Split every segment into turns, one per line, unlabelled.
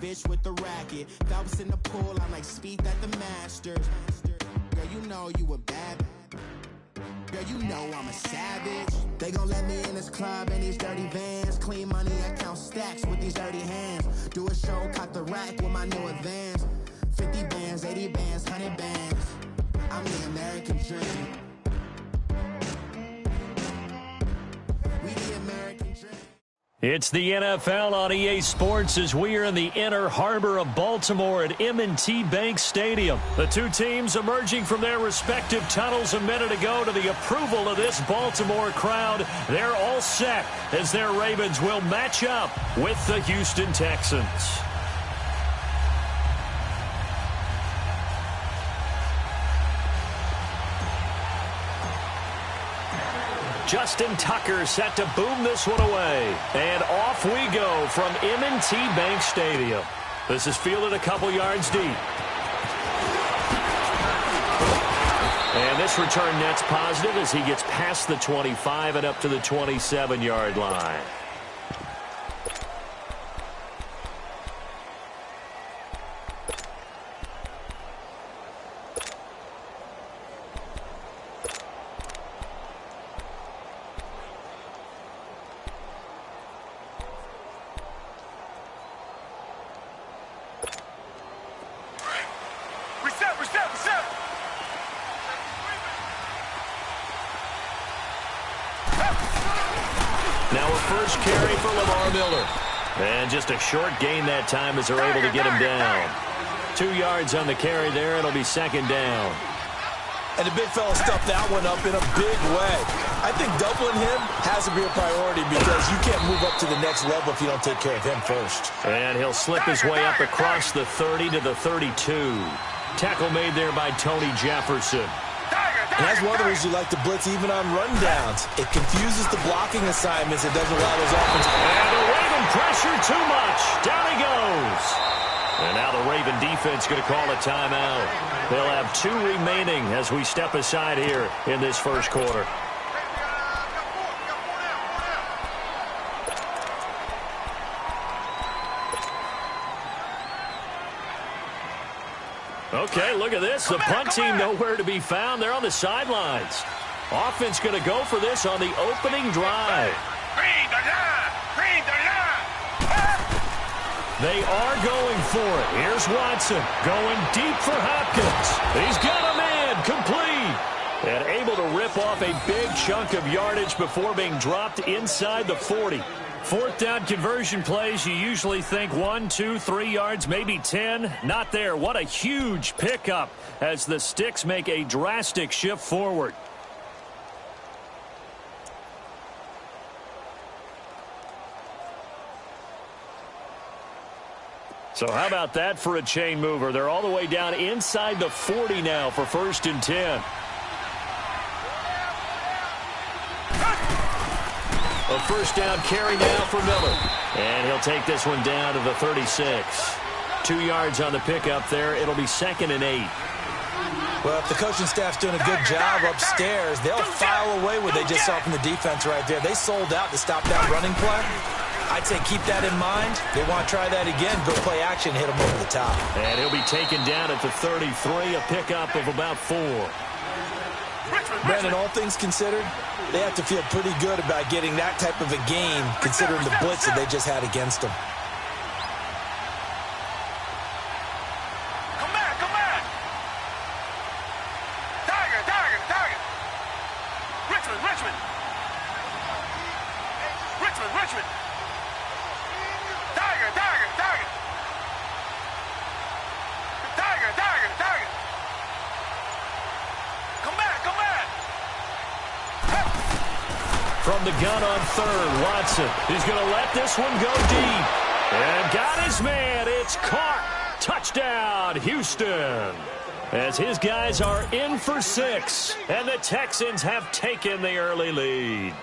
bitch with the racket. Phelps in the pool, I'm like Speed at the Masters. Girl, you know you a bad. Girl, you know I'm a savage. They gon' let me in this club in these dirty vans. Clean money, I count stacks with these dirty hands. Do a show, caught the rack with my new advance. 50 bands, 80 bands, 100 bands. I'm the American dream. We the American dream.
It's the NFL on EA Sports as we are in the inner harbor of Baltimore at M&T Bank Stadium. The two teams emerging from their respective tunnels a minute ago to the approval of this Baltimore crowd. They're all set as their Ravens will match up with the Houston Texans. Justin Tucker set to boom this one away. And off we go from M&T Bank Stadium. This is fielded a couple yards deep. And this return net's positive as he gets past the 25 and up to the 27-yard line. And just a short gain that time as they're able to get him down. 2 yards on the carry there. It'll be second down.
And the big fella stuffed that one up in a big way. I think doubling him has to be a priority because you can't move up to the next level if you don't take care of him first.
And he'll slip his way up across the 30 to the 32. Tackle made there by Tony Jefferson.
And that's one of the reasons you like to blitz even on rundowns. It confuses the blocking assignments. It doesn't allow those offenses.
And the Raven pressure too much. Down he goes. And now the Raven defense going to call a timeout. They'll have 2 remaining as we step aside here in this first quarter. Okay, look at this. The punt team nowhere to be found. They're on the sidelines. Offense going to go for this on the opening drive. They are going for it. Here's Watson going deep for Hopkins. He's got a man complete. And able to rip off a big chunk of yardage before being dropped inside the 40. Fourth down conversion plays, you usually think 1, 2, 3 yards, maybe 10. Not there. What a huge pickup as the Sticks make a drastic shift forward. So how about that for a chain mover? They're all the way down inside the 40 now for 1st and 10. A first down carry now for Miller. And he'll take this one down to the 36. 2 yards on the pickup there. It'll be 2nd and 8.
Well, if the coaching staff's doing a good job upstairs, they'll file away what they just saw from the defense right there. They sold out to stop that running play. I'd say keep that in mind. They want to try that again. Go play action, hit them over the top.
And he'll be taken down at the 33, a pickup of about 4.
Brandon, all things considered, they have to feel pretty good about getting that type of a game considering the blitz that they just had against them.
Come back. Target. Richmond. Target. Come back.
From the gun on 3rd, Watson is going to let this one go deep. And got his man. It's caught. Touchdown, Houston. As his guys are in for 6. And the Texans have taken the early lead.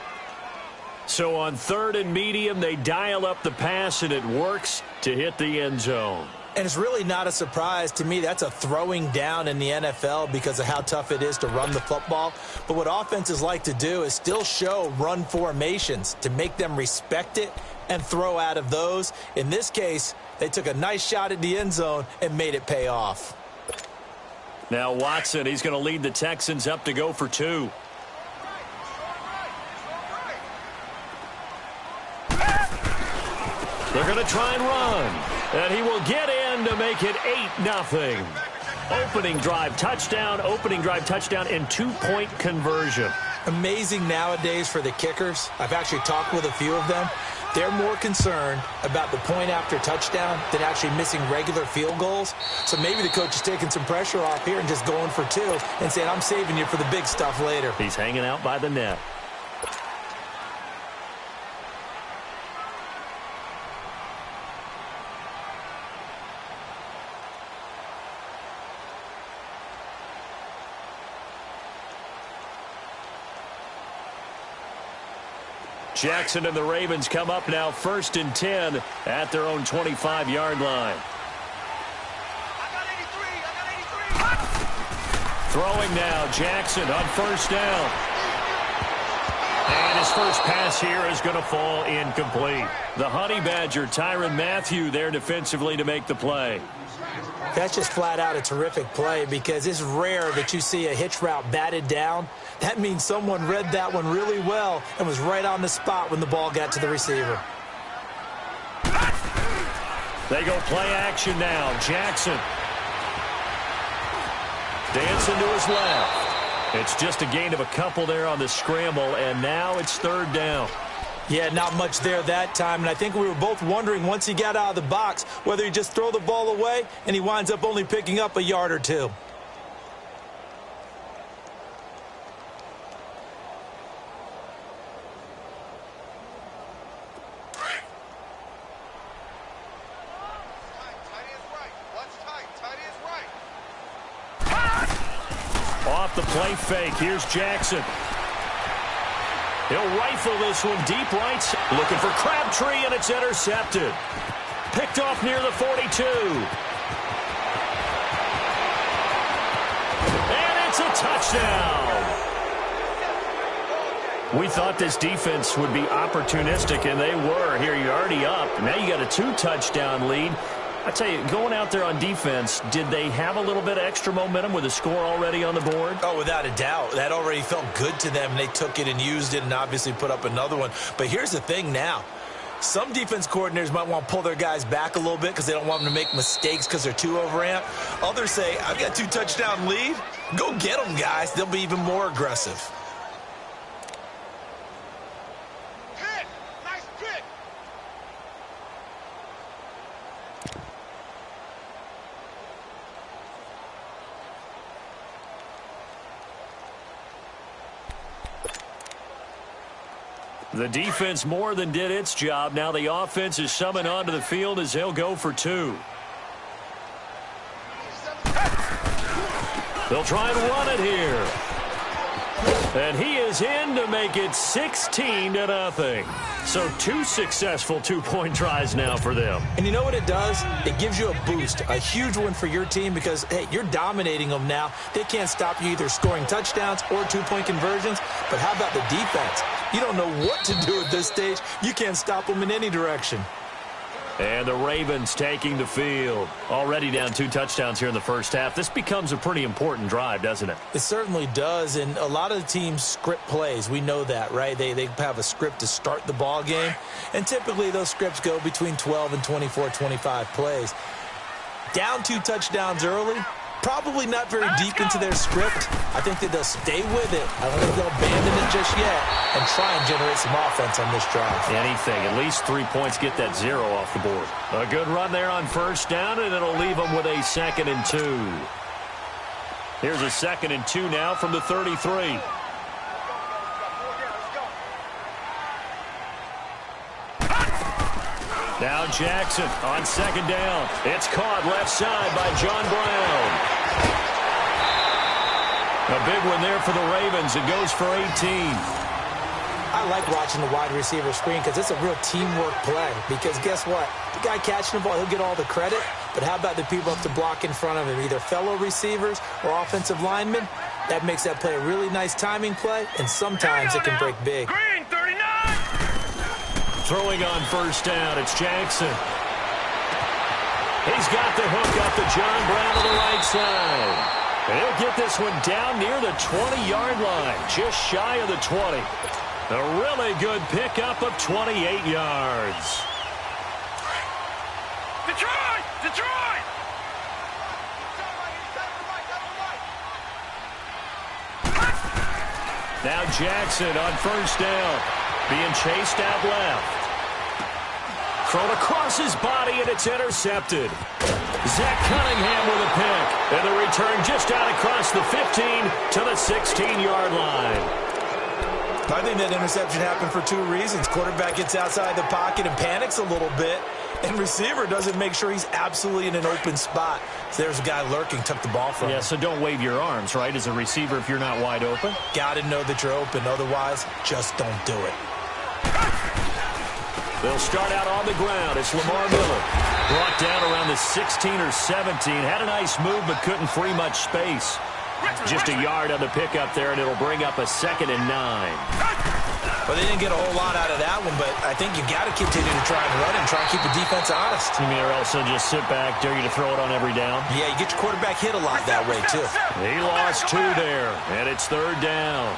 So on 3rd and medium, they dial up the pass, and it works to hit the end zone.
And it's really not a surprise to me. That's a throwing down in the NFL because of how tough it is to run the football. But what offenses like to do is still show run formations to make them respect it and throw out of those. In this case, They took a nice shot at the end zone and made it pay off.
Now Watson, he's going to lead the Texans up to go for 2. They're going to try and run. And he will get in to make it 8-0. Opening drive touchdown, and 2-point conversion.
Amazing nowadays for the kickers. I've actually talked with a few of them. They're more concerned about the point after touchdown than actually missing regular field goals. So maybe the coach is taking some pressure off here and just going for 2 and saying, I'm saving you for the big stuff later.
He's hanging out by the net. Jackson and the Ravens come up now 1st and 10 at their own 25-yard line. Throwing now, Jackson on 1st down. And his first pass here is going to fall incomplete. The Honey Badger, Tyrann Mathieu, there defensively to make the play.
That's just flat out a terrific play because it's rare that you see a hitch route batted down. That means someone read that one really well and was right on the spot when the ball got to the receiver.
They go play action now. Jackson. Dancing to his left. It's just a gain of a couple there on the scramble, and now it's 3rd down.
Yeah, not much there that time, and I think we were both wondering once he got out of the box whether he'd just throw the ball away, and he winds up only picking up a yard or 2.
Off the play fake, here's Jackson. He'll rifle this one deep right. Looking for Crabtree, and it's intercepted. Picked off near the 42. And it's a touchdown. We thought this defense would be opportunistic, and they were. Here, you're already up. Now you got a 2-touchdown lead. I tell you, going out there on defense, did they have a little bit of extra momentum with a score already on the board?
Oh, without a doubt. That already felt good to them. They took it and used it and obviously put up another one. But here's the thing now. Some defense coordinators might want to pull their guys back a little bit because they don't want them to make mistakes because they're too overamped. Others say, I've got 2-touchdown lead. Go get them, guys. They'll be even more aggressive.
The defense more than did its job. Now the offense is summoned onto the field as they'll go for 2. They'll try and run it here. And he is in to make it 16-0. So 2 successful 2-point tries now for them.
And you know what it does? It gives you a boost, a huge one for your team because, hey, you're dominating them now. They can't stop you either scoring touchdowns or 2-point conversions. But how about the defense? You don't know what to do at this stage. You can't stop them in any direction.
And the Ravens taking the field. Already down 2 touchdowns here in the first half. This becomes a pretty important drive, doesn't it?
It certainly does, and a lot of the teams script plays. We know that, right? They have a script to start the ball game, and typically those scripts go between 12 and 24, 25 plays. Down 2 touchdowns early, probably not very deep into their script. I think that they'll stay with it. I don't think they'll abandon it just yet and try and generate some offense on this drive.
Anything. At least 3 points, get that 0 off the board. A good run there on 1st down, and it'll leave them with a 2nd and 2. Here's a 2nd and 2 now from the 33. Now Jackson on 2nd down. It's caught left side by John Brown. A big one there for the Ravens. It goes for 18.
I like watching the wide receiver screen because it's a real teamwork play. Because guess what? The guy catching the ball, he'll get all the credit. But how about the people up to block in front of him, either fellow receivers or offensive linemen? That makes that play a really nice timing play, and sometimes it can break big.
Green, 39!
Throwing on 1st down, it's Jackson. He's got the hook up to John Brown to the right side. And he'll get this one down near the 20-yard line, just shy of the 20. A really good pickup of 28 yards.
Detroit! Detroit!
Now Jackson on first down, being chased out left. Thrown across his body, and it's intercepted. Zach Cunningham with a pick. And the return just out across the 15 to the 16-yard line.
I think that interception happened for two reasons. Quarterback gets outside the pocket and panics a little bit, and receiver doesn't make sure he's absolutely in an open spot. So there's a guy lurking, took the ball from him.
Yeah, so don't wave your arms, right, as a receiver if you're not wide open.
Got to know that you're open. Otherwise, just don't do it.
They'll start out on the ground. It's Lamar Miller. Brought down around the 16 or 17. Had a nice move, but couldn't free much space. Just a yard on the pickup there, and it'll bring up a 2nd and 9.
Well, they didn't get a whole lot out of that one, but I think you got to continue to try and run and try and keep the defense honest.
You mean, or else they'll just sit back, dare you to throw it on every down?
Yeah, you get your quarterback hit a lot that way, too.
He lost 2 there, and it's 3rd down.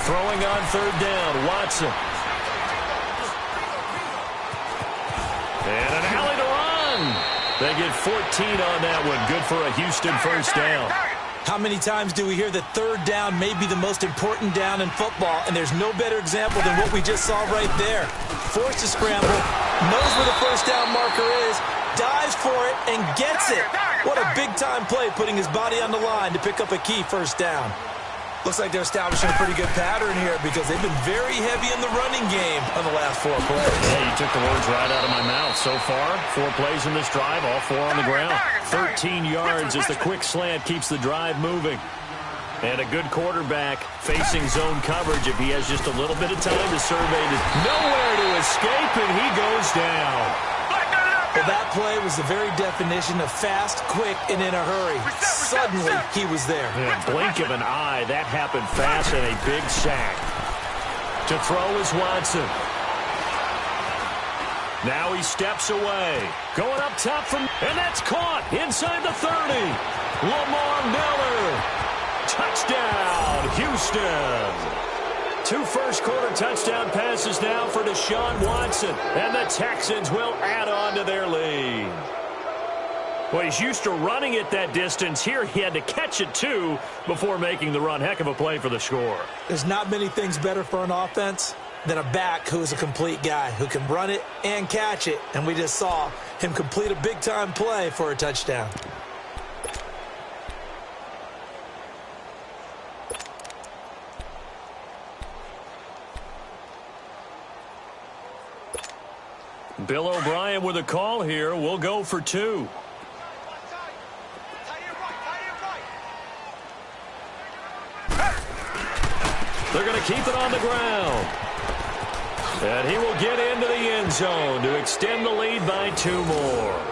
Throwing on 3rd down, Watson. And an alley to run. They get 14 on that one. Good for a Houston first down.
How many times do we hear that 3rd down may be the most important down in football, and there's no better example than what we just saw right there. Forced to scramble, knows where the first down marker is, dives for it, and gets it. What a big-time play, putting his body on the line to pick up a key first down. Looks like they're establishing a pretty good pattern here because they've been very heavy in the running game on the last 4 plays.
Yeah, you took the words right out of my mouth. So far, 4 plays in this drive, all 4 on the ground. 13 yards as the quick slant keeps the drive moving. And a good quarterback facing zone coverage if he has just a little bit of time to survey. Nowhere to escape, and he goes down.
Well, that play was the very definition of fast, quick, and in a hurry. Suddenly, he was there.
In a blink of an eye, that happened fast, and a big sack. To throw is Watson. Now he steps away. Going up top from, and that's caught inside the 30. Lamar Miller. Touchdown, Houston. 2 first-quarter touchdown passes now for Deshaun Watson. And the Texans will add on to their lead. Well, he's used to running it that distance. Here he had to catch it, too, before making the run. Heck of a play for the score.
There's not many things better for an offense than a back who is a complete guy, who can run it and catch it. And we just saw him complete a big-time play for a touchdown.
Bill O'Brien with a call here. We'll go for 2. They're going to keep it on the ground. And he will get into the end zone to extend the lead by 2 more.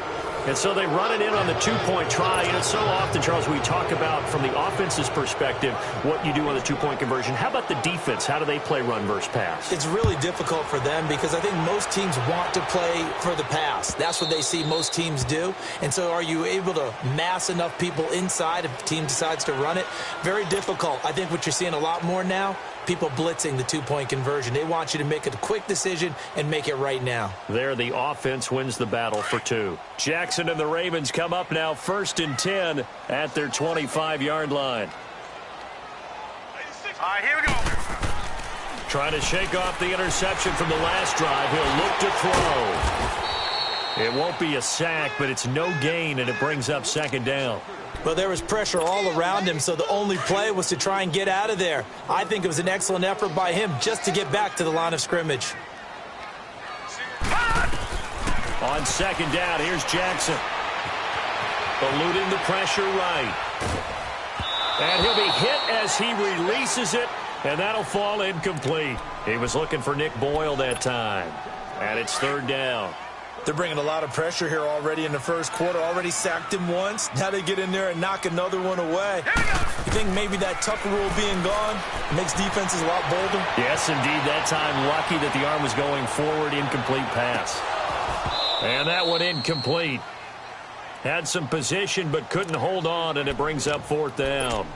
And so they run it in on the 2-point try. You know, so often, Charles, we talk about from the offense's perspective what you do on the 2-point conversion. How about the defense? How do they play run versus pass?
It's really difficult for them because I think most teams want to play for the pass. That's what they see most teams do. And so are you able to mass enough people inside if the team decides to run it? Very difficult. I think what you're seeing a lot more now, people blitzing the 2-point conversion. They want you to make a quick decision and make it right now.
There, the offense wins the battle for 2. Jackson and the Ravens come up now 1st and 10 at their 25-yard line.
All right, here we go.
Trying to shake off the interception from the last drive. He'll look to throw. It won't be a sack, but it's no gain, and it brings up 2nd down.
Well, there was pressure all around him, so the only play was to try and get out of there. I think it was an excellent effort by him just to get back to the line of scrimmage.
On 2nd down, here's Jackson. Eluding the pressure right. And he'll be hit as he releases it, and that'll fall incomplete. He was looking for Nick Boyle that time. And it's 3rd down.
They're bringing a lot of pressure here already in the first quarter. Already sacked him once. Now they get in there and knock another one away. You think maybe that Tucker rule being gone makes defenses a lot bolder?
Yes, indeed. That time, lucky that the arm was going forward. Incomplete pass. And that one incomplete. Had some position but couldn't hold on, and it brings up fourth down.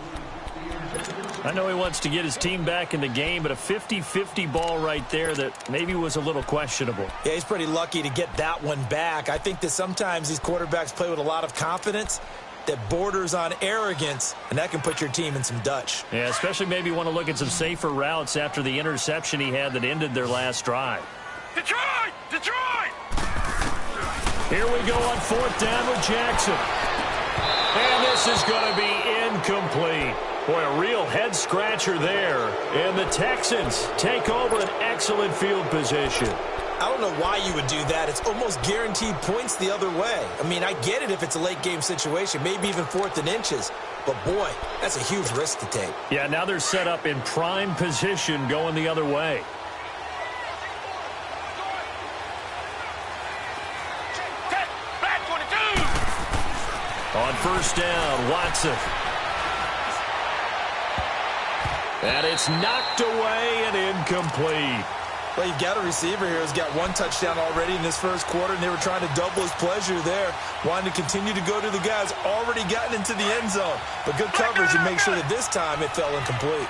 I know he wants to get his team back in the game, but a 50-50 ball right there that maybe was a little questionable.
Yeah, he's pretty lucky to get that one back. I think that sometimes these quarterbacks play with a lot of confidence that borders on arrogance, and that can put your team in some Dutch.
Yeah, especially maybe want to look at some safer routes after the interception he had that ended their last drive.
Detroit! Detroit!
Here we go on fourth down with Jackson. And this is going to be incomplete. Boy, a real head-scratcher there. And the Texans take over an excellent field position.
I don't know why you would do that. It's almost guaranteed points the other way. I mean, I get it if it's a late-game situation, maybe even 4th and inches. But, boy, that's a huge risk to take.
Yeah, now they're set up in prime position going the other way. On first down, Watson. And it's knocked away and incomplete.
Well, you've got a receiver here who's got one touchdown already in this first quarter, and they were trying to double his pleasure there, wanting to continue to go to the guys already gotten into the end zone. But good coverage and make sure that this time it fell incomplete.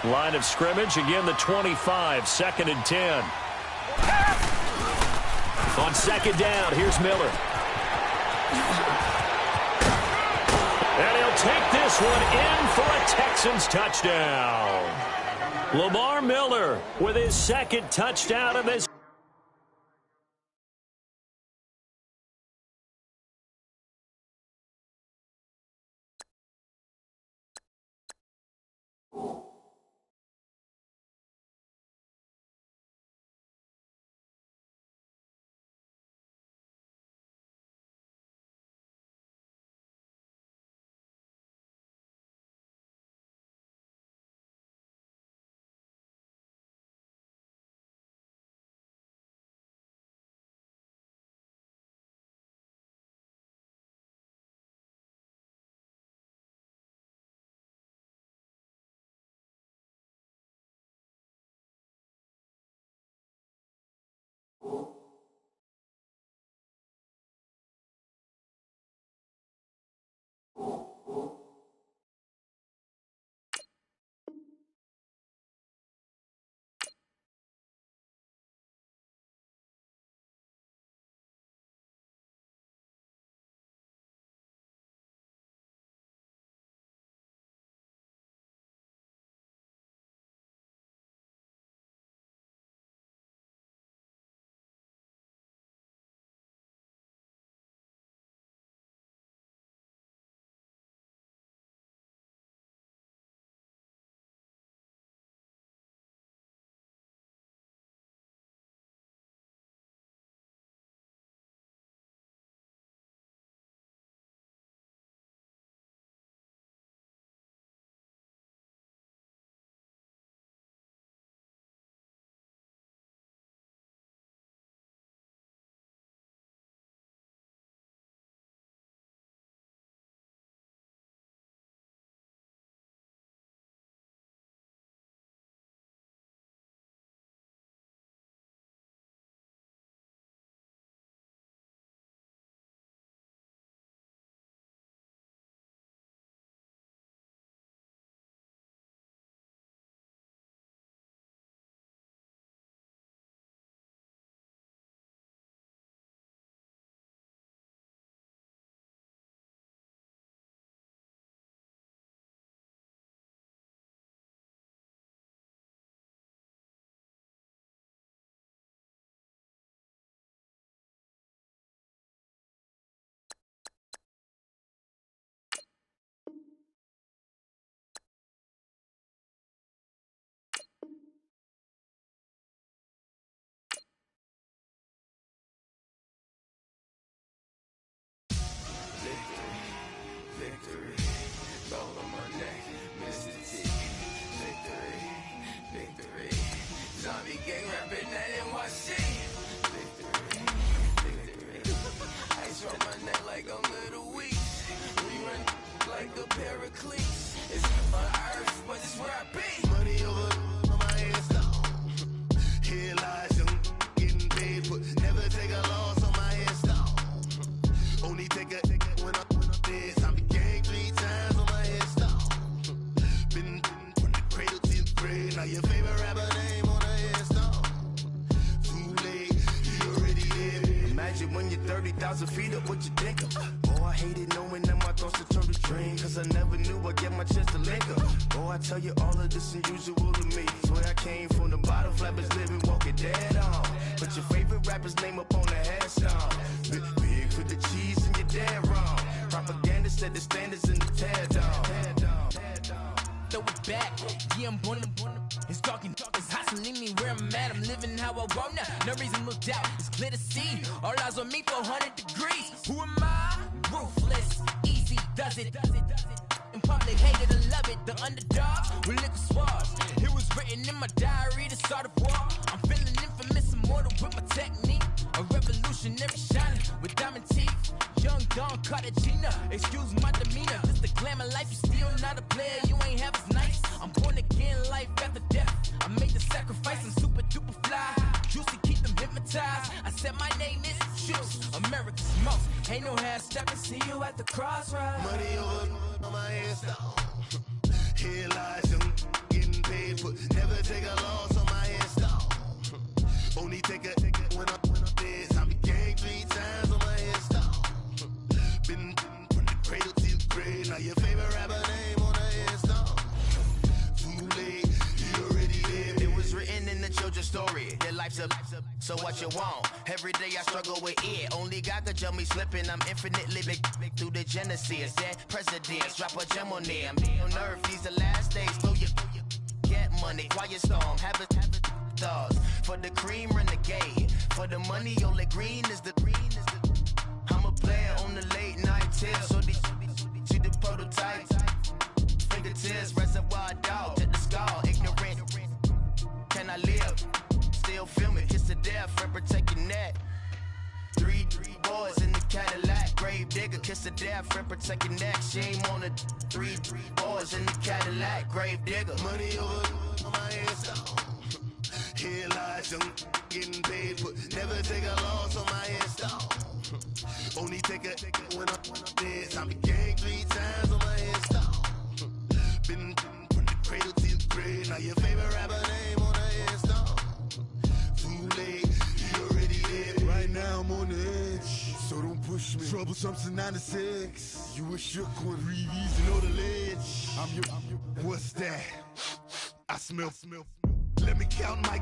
Line of scrimmage, again the 25, 2nd and 10. On second down, here's Miller. And he'll take this one in for a Texans touchdown. Lamar Miller with his second touchdown of this
rhymes and feed up what you think of. Oh, I hated knowing that my thoughts would turn to dream, cause I never knew I'd get my chance to link up. Oh, I tell you all of this unusual to me. Swear I came from the bottom, flappers living, walking dead on. Put your favorite rapper's name up on the headstone. Big for the cheese and you're dead wrong. Propaganda set the standards in the tear down.
Throw it back, yeah, I'm born to it's talking, it's hustling me where I'm at. I'm living how I want now, no reasonable doubt. It's clear to see, all eyes on me for 100 degrees. Who am I? Ruthless, easy, does it. In public, hate it or love it. The underdogs with liquor swabs. It was written in my diary to start a war. I'm feeling infamous, immortal with my technique. A revolutionary shining with diamond teeth. Young Don Cartagena, excuse my demeanor. Just the glamour life, you still not a player. You ain't half as nice. I'm born again, life after death. I made the sacrifice, I'm super duper fly. Juicy, keep them hypnotized. I said my name is Juice, America's most. Ain't no half stepping, see you at the crossroads.
Money over on my headstone. Here lies young, getting paid for. Never take a loss on my headstone. Only take a when I'm dead. I be gang 3 times on my headstone. Been from the cradle to the grave. Now your favorite rapper name on the headstone. Too late, you already dead. It was written in the children's story. Your life's a so what you want. Every day I struggle with it. Only God could jump me slipping. I'm infinitely big through the genesis. That presidents drop a gem on them. On earth, these the last days. Throw your get money. Quiet storm. Have it thoughts. For the cream, renegade. For the money, only green is the I'm a player on the late night tip. So these see the prototype. Fingertips, reservoir dog to the skull. Ignorant. Can I live? Still film it. Kiss to death and protect your neck. Three boys in the Cadillac. Grave digger, kiss to death and protect your neck. Shame on the three boys in the Cadillac. Grave digger. Money over on my headstone. Here lies young, getting paid for. Never take a loss on my headstone. Only take a when I'm dead. I be gang 3 times on my headstone. Been from the cradle to the grave. Now your favorite rapper name on the headstone. Too late, you already dead. Right now I'm on the edge, so don't push me. Troublesome to 9 to 6. You a shook one, breathe easy, know the ledge. I'm your. What's that? I smell. Let me count my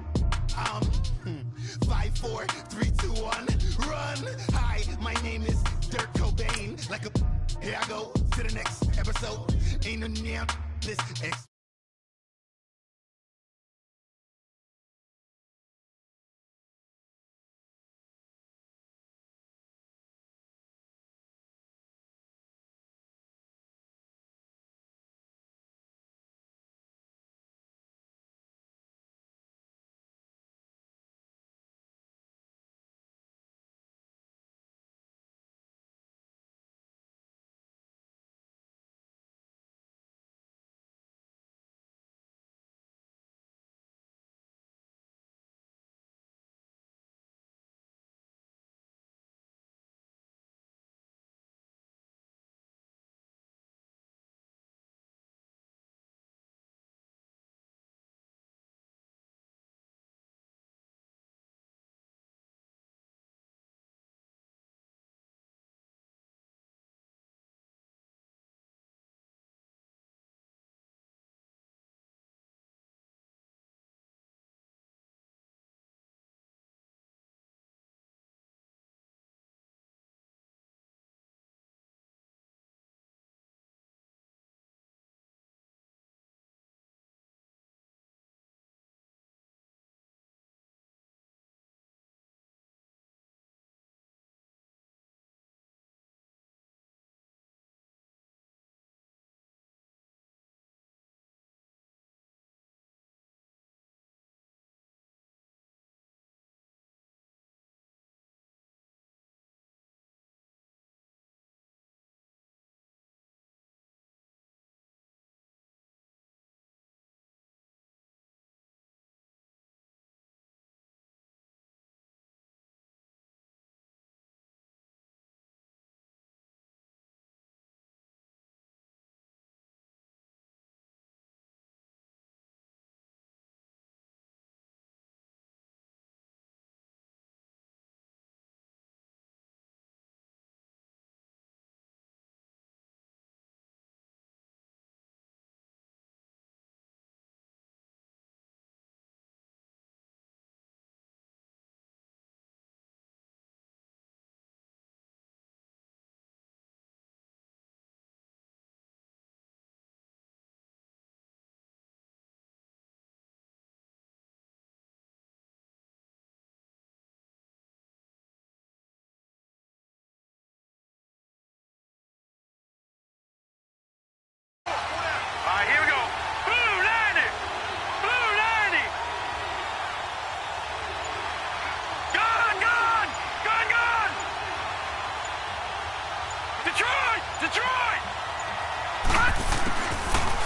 5, 4, 3, 2, 1. Run. Hi, my name is Dirk Cobain. Like a here I go to the next episode. Ain't no damn this.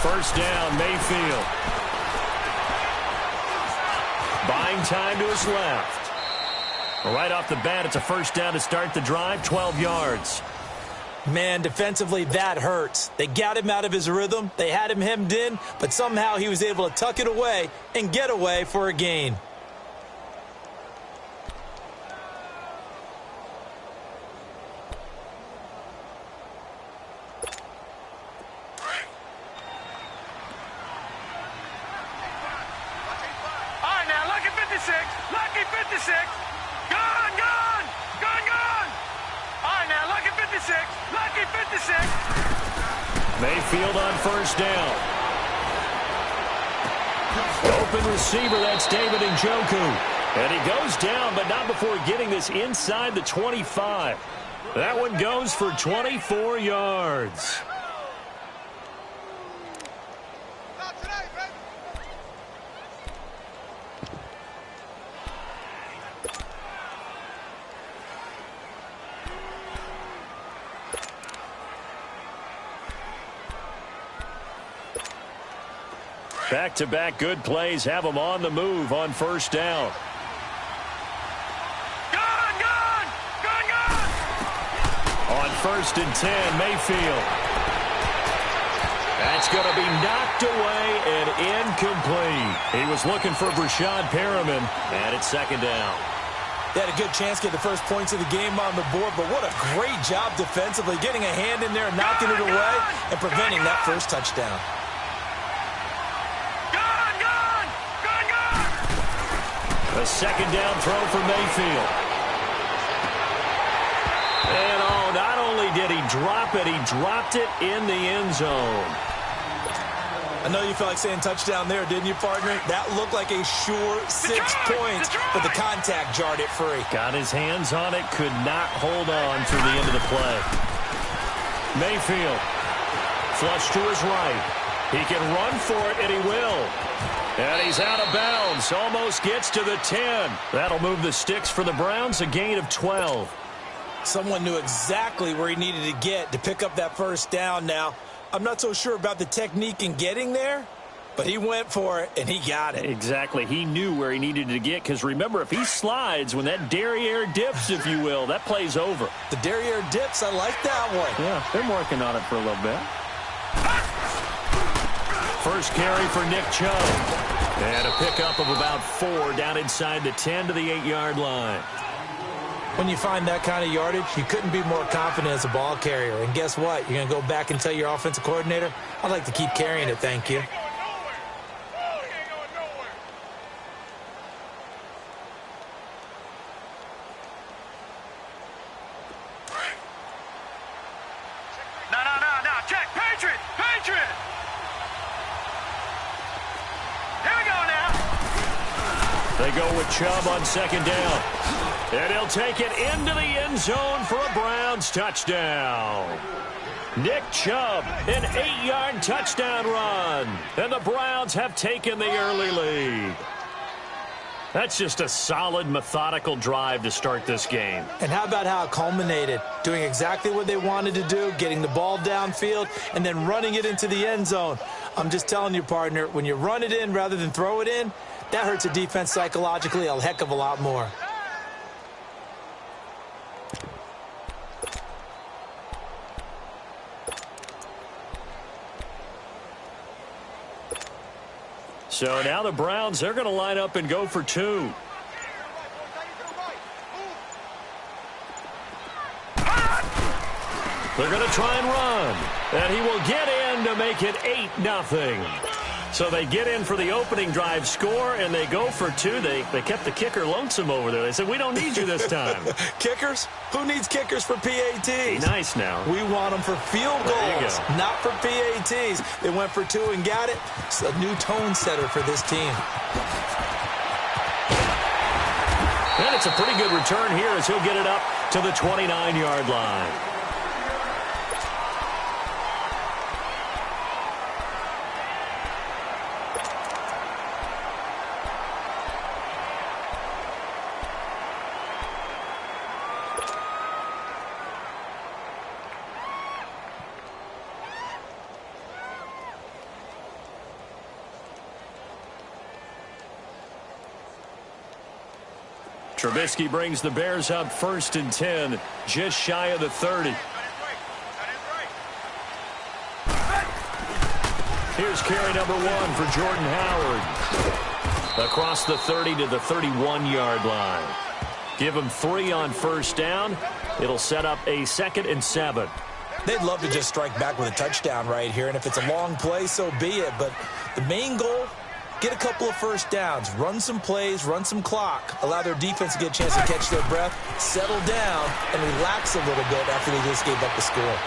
First down, Mayfield. Buying time to his left. Right off the bat, it's a first down to start the drive, 12 yards.
Man, defensively, that hurts. They got him out of his rhythm. They had him hemmed in, but somehow he was able to tuck it away and get away for a gain.
Lucky 56. Gone, gone, gone, gone. All right, now, Lucky 56. Lucky 56.
Mayfield on first down. Open receiver, that's David Njoku. And he goes down, but not before getting this inside the 25. That one goes for 24 yards. Back-to-back good plays have them on the move on first down.
Gone, gone, gone, gone.
On first and 10, Mayfield. That's going to be knocked away and incomplete. He was looking for Brashad Perriman, and it's second down.
They had a good chance to get the first points of the game on the board, but what a great job defensively, getting a hand in there and knocking it away and preventing that first touchdown.
A second down throw for Mayfield. And not only did he drop it, he dropped it in the end zone.
I know you felt like saying touchdown there, didn't you, partner? That looked like a sure 6 points, but the contact jarred it free.
Got his hands on it, could not hold on through the end of the play. Mayfield, flush to his right. He can run for it, and he will. And he's out of bounds, almost gets to the 10. That'll move the sticks for the Browns, a gain of 12.
Someone knew exactly where he needed to get to pick up that first down now. I'm not so sure about the technique in getting there, but he went for it, and he got it.
Exactly. He knew where he needed to get, because remember, if he slides, when that derriere dips, if you will, that play's over.
The derriere dips, I like that one.
Yeah, they're working on it for a little bit. First carry for Nick Chubb. And a pickup of about 4 down inside the 10 to the 8-yard line.
When you find that kind of yardage, you couldn't be more confident as a ball carrier. And guess what? You're going to go back and tell your offensive coordinator, I'd like to keep carrying it, thank you.
No. Check. Patriot. Patriot. Here we go now.
They go with Chubb on second down. And he'll take it into the end zone for a Browns touchdown. Nick Chubb, an 8-yard touchdown run. And the Browns have taken the early lead. That's just a solid, methodical drive to start this game.
And how about how it culminated? Doing exactly what they wanted to do, getting the ball downfield, and then running it into the end zone. I'm just telling you, partner, when you run it in rather than throw it in, that hurts a defense psychologically a heck of a lot more.
So now the Browns, they're going to line up and go for 2. They're going to try and run. And he will get in to make it 8-0. So they get in for the opening drive score, and they go for 2. They kept the kicker lonesome over there. They said, we don't need you this time.
Kickers? Who needs kickers for PATs?
Be nice now.
We want them for field goals, not for PATs. They went for 2 and got it. It's a new tone setter for this team.
And it's a pretty good return here as he'll get it up to the 29-yard line. Trubisky brings the Bears up 1st and 10, just shy of the 30. Here's carry number 1 for Jordan Howard. Across the 30 to the 31-yard line. Give him 3 on 1st down. It'll set up a 2nd and 7.
They'd love to just strike back with a touchdown right here, and if it's a long play, so be it. But the main goal, get a couple of 1st downs, run some plays, run some clock, allow their defense to get a chance to catch their breath, settle down, and relax a little bit after they just gave up the score.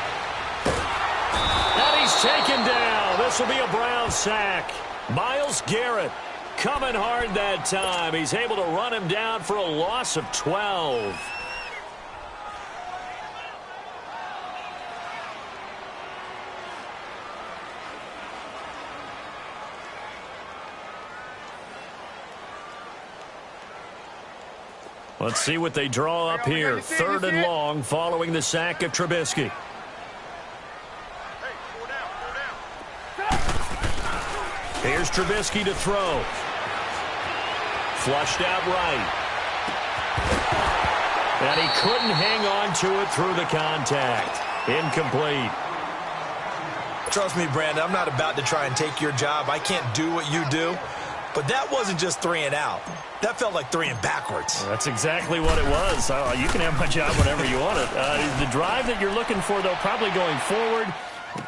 And he's taken down. This will be a Brown sack. Myles Garrett coming hard that time. He's able to run him down for a loss of 12. Let's see what they draw up here. 3rd and long following the sack of Trubisky. Here's Trubisky to throw. Flushed out right. And he couldn't hang on to it through the contact. Incomplete.
Trust me, Brandon, I'm not about to try and take your job. I can't do what you do. But that wasn't just 3 and out. That felt like 3 and backwards.
That's exactly what it was. You can have my job whenever you want it. The drive that you're looking for, though, probably going forward.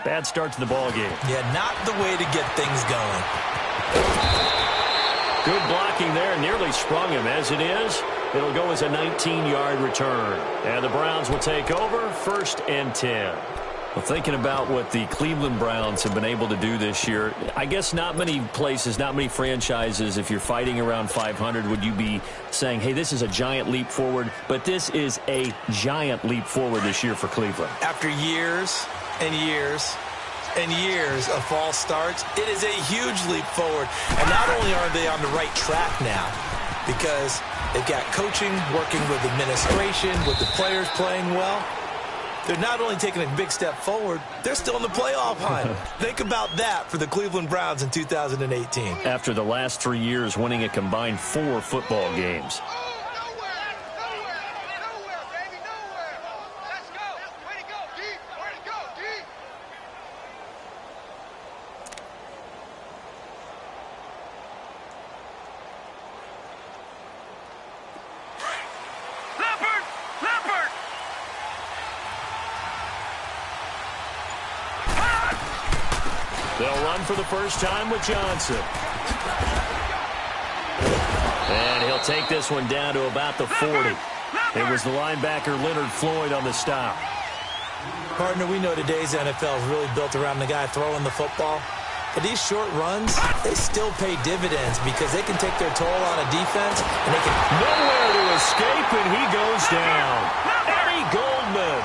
Bad start to the ball game.
Yeah, not the way to get things going.
Good blocking there. Nearly sprung him. As it is, it'll go as a 19-yard return. And the Browns will take over 1st and 10. Well, thinking about what the Cleveland Browns have been able to do this year, I guess not many places, not many franchises, if you're fighting around 500, would you be saying, hey, this is a giant leap forward, but this is a giant leap forward this year for Cleveland.
After years and years and years of false starts, it is a huge leap forward. And not only are they on the right track now, because they've got coaching, working with administration, with the players playing well, they're not only taking a big step forward, they're still in the playoff hunt. Think about that for the Cleveland Browns in 2018.
After the last 3 years winning a combined 4 football games. They'll run for the first time with Johnson. And he'll take this one down to about the 40. It was the linebacker Leonard Floyd on the stop.
Partner, we know today's NFL is really built around the guy throwing the football. But these short runs, they still pay dividends because they can take their toll on a defense and they can...
Nowhere to escape, and he goes down. Eddie Goldman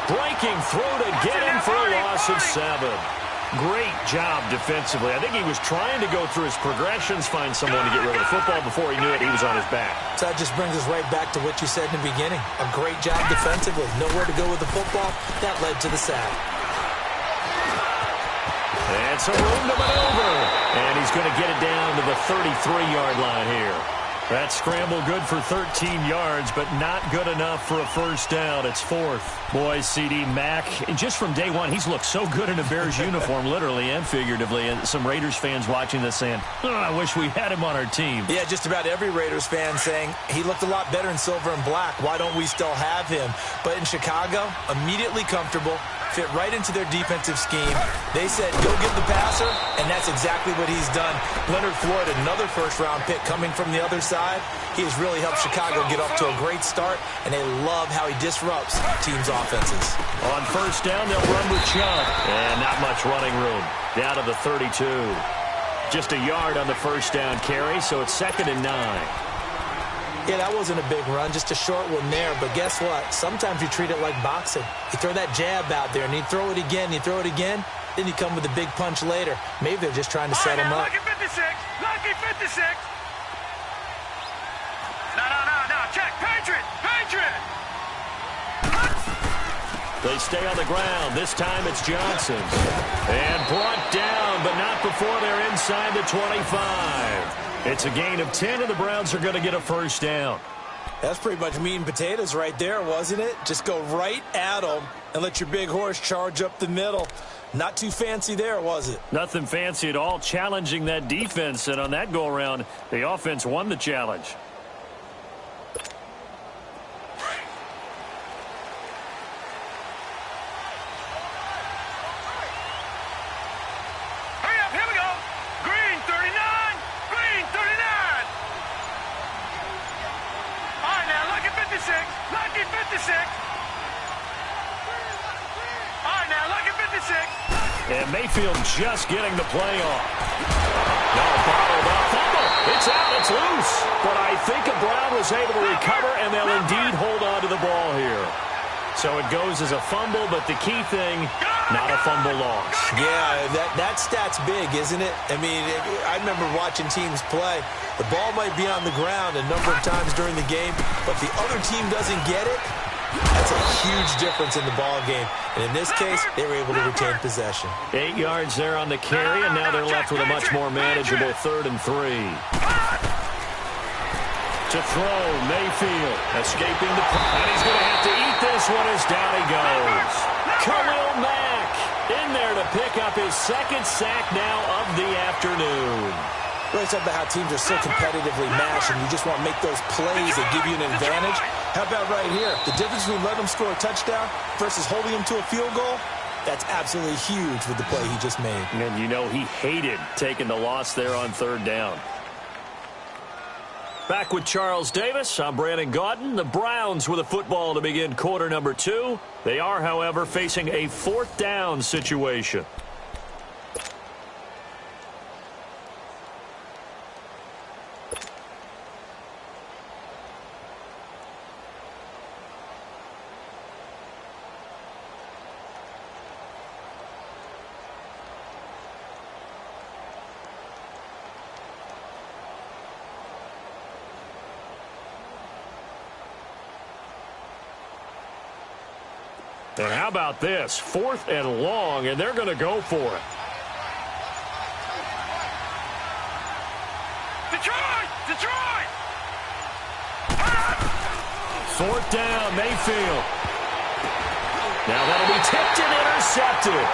breaking through to get him for a loss of 7. Great job defensively. I think he was trying to go through his progressions, find someone to get rid of the football. Before he knew it, he was on his back.
So that just brings us right back to what you said in the beginning. A great job defensively. Nowhere to go with the football. That led to the sack.
And some room to maneuver. And he's going to get it down to the 33-yard line here. That scramble good for 13 yards, but not good enough for a first down. It's 4th. Boy, C.D. Mack, just from day one, he's looked so good in a Bears uniform, literally and figuratively. And some Raiders fans watching this saying, oh, I wish we had him on our team.
Yeah, just about every Raiders fan saying, he looked a lot better in silver and black. Why don't we still have him? But in Chicago, immediately comfortable, fit right into their defensive scheme. They said, go get the passer, and that's exactly what he's done. Leonard Floyd, another first-round pick coming from the other side. He has really helped Chicago get off to a great start, and they love how he disrupts teams' offenses.
On first down, they'll run with Chubb. And not much running room. Down to the 32. Just a yard on the first down carry, so it's 2nd and 9.
Yeah, that wasn't a big run, just a short one there. But guess what? Sometimes you treat it like boxing. You throw that jab out there, and you throw it again, you throw it again, then you come with a big punch later. Maybe they're just trying to set him up.
Lucky 56! Lucky 56! No, check! Patriot! Patriot!
They stay on the ground. This time it's Johnson. And brought down, but not before they're inside the 25. It's a gain of 10, and the Browns are going to get a first down.
That's pretty much meat and potatoes right there, wasn't it? Just go right at them and let your big horse charge up the middle. Not too fancy there, was it?
Nothing fancy at all, challenging that defense, and on that go-around, the offense won the challenge.
Hurry up, here we go. Green 39, green 39. All right, now, lucky 56, lucky 56. All right, now, lucky 56.
And Mayfield just getting the play off. No, bottled up. Fumble. It's out. It's loose. But I think Brown was able to recover, and they'll indeed hold on to the ball here. So it goes as a fumble, but the key thing, not a fumble loss.
Yeah, that stat's big, isn't it? I mean, I remember watching teams play. The ball might be on the ground a number of times during the game, but if the other team doesn't get it, that's a huge difference in the ball game. And in this case, they were able to retain possession.
8 yards there on the carry, and now they're left with a much more manageable 3rd and 3. To throw, Mayfield escaping the punt. And he's going to have to eat this one as down he goes. Khalil Mack in there to pick up his 2nd sack now of the afternoon.
Really talk about how teams are so competitively matched, and you just want to make those plays that give you an advantage. How about right here? The difference between letting them score a touchdown versus holding them to a field goal, that's absolutely huge with the play he just made.
And you know he hated taking the loss there on 3rd down. Back with Charles Davis, I'm Brandon Gaudin. The Browns with a football to begin quarter number 2. They are, however, facing a 4th down situation. And how about this? 4th and long, and they're going to go for it.
Detroit! Detroit!
4th down, Mayfield. Now that'll be tipped and intercepted.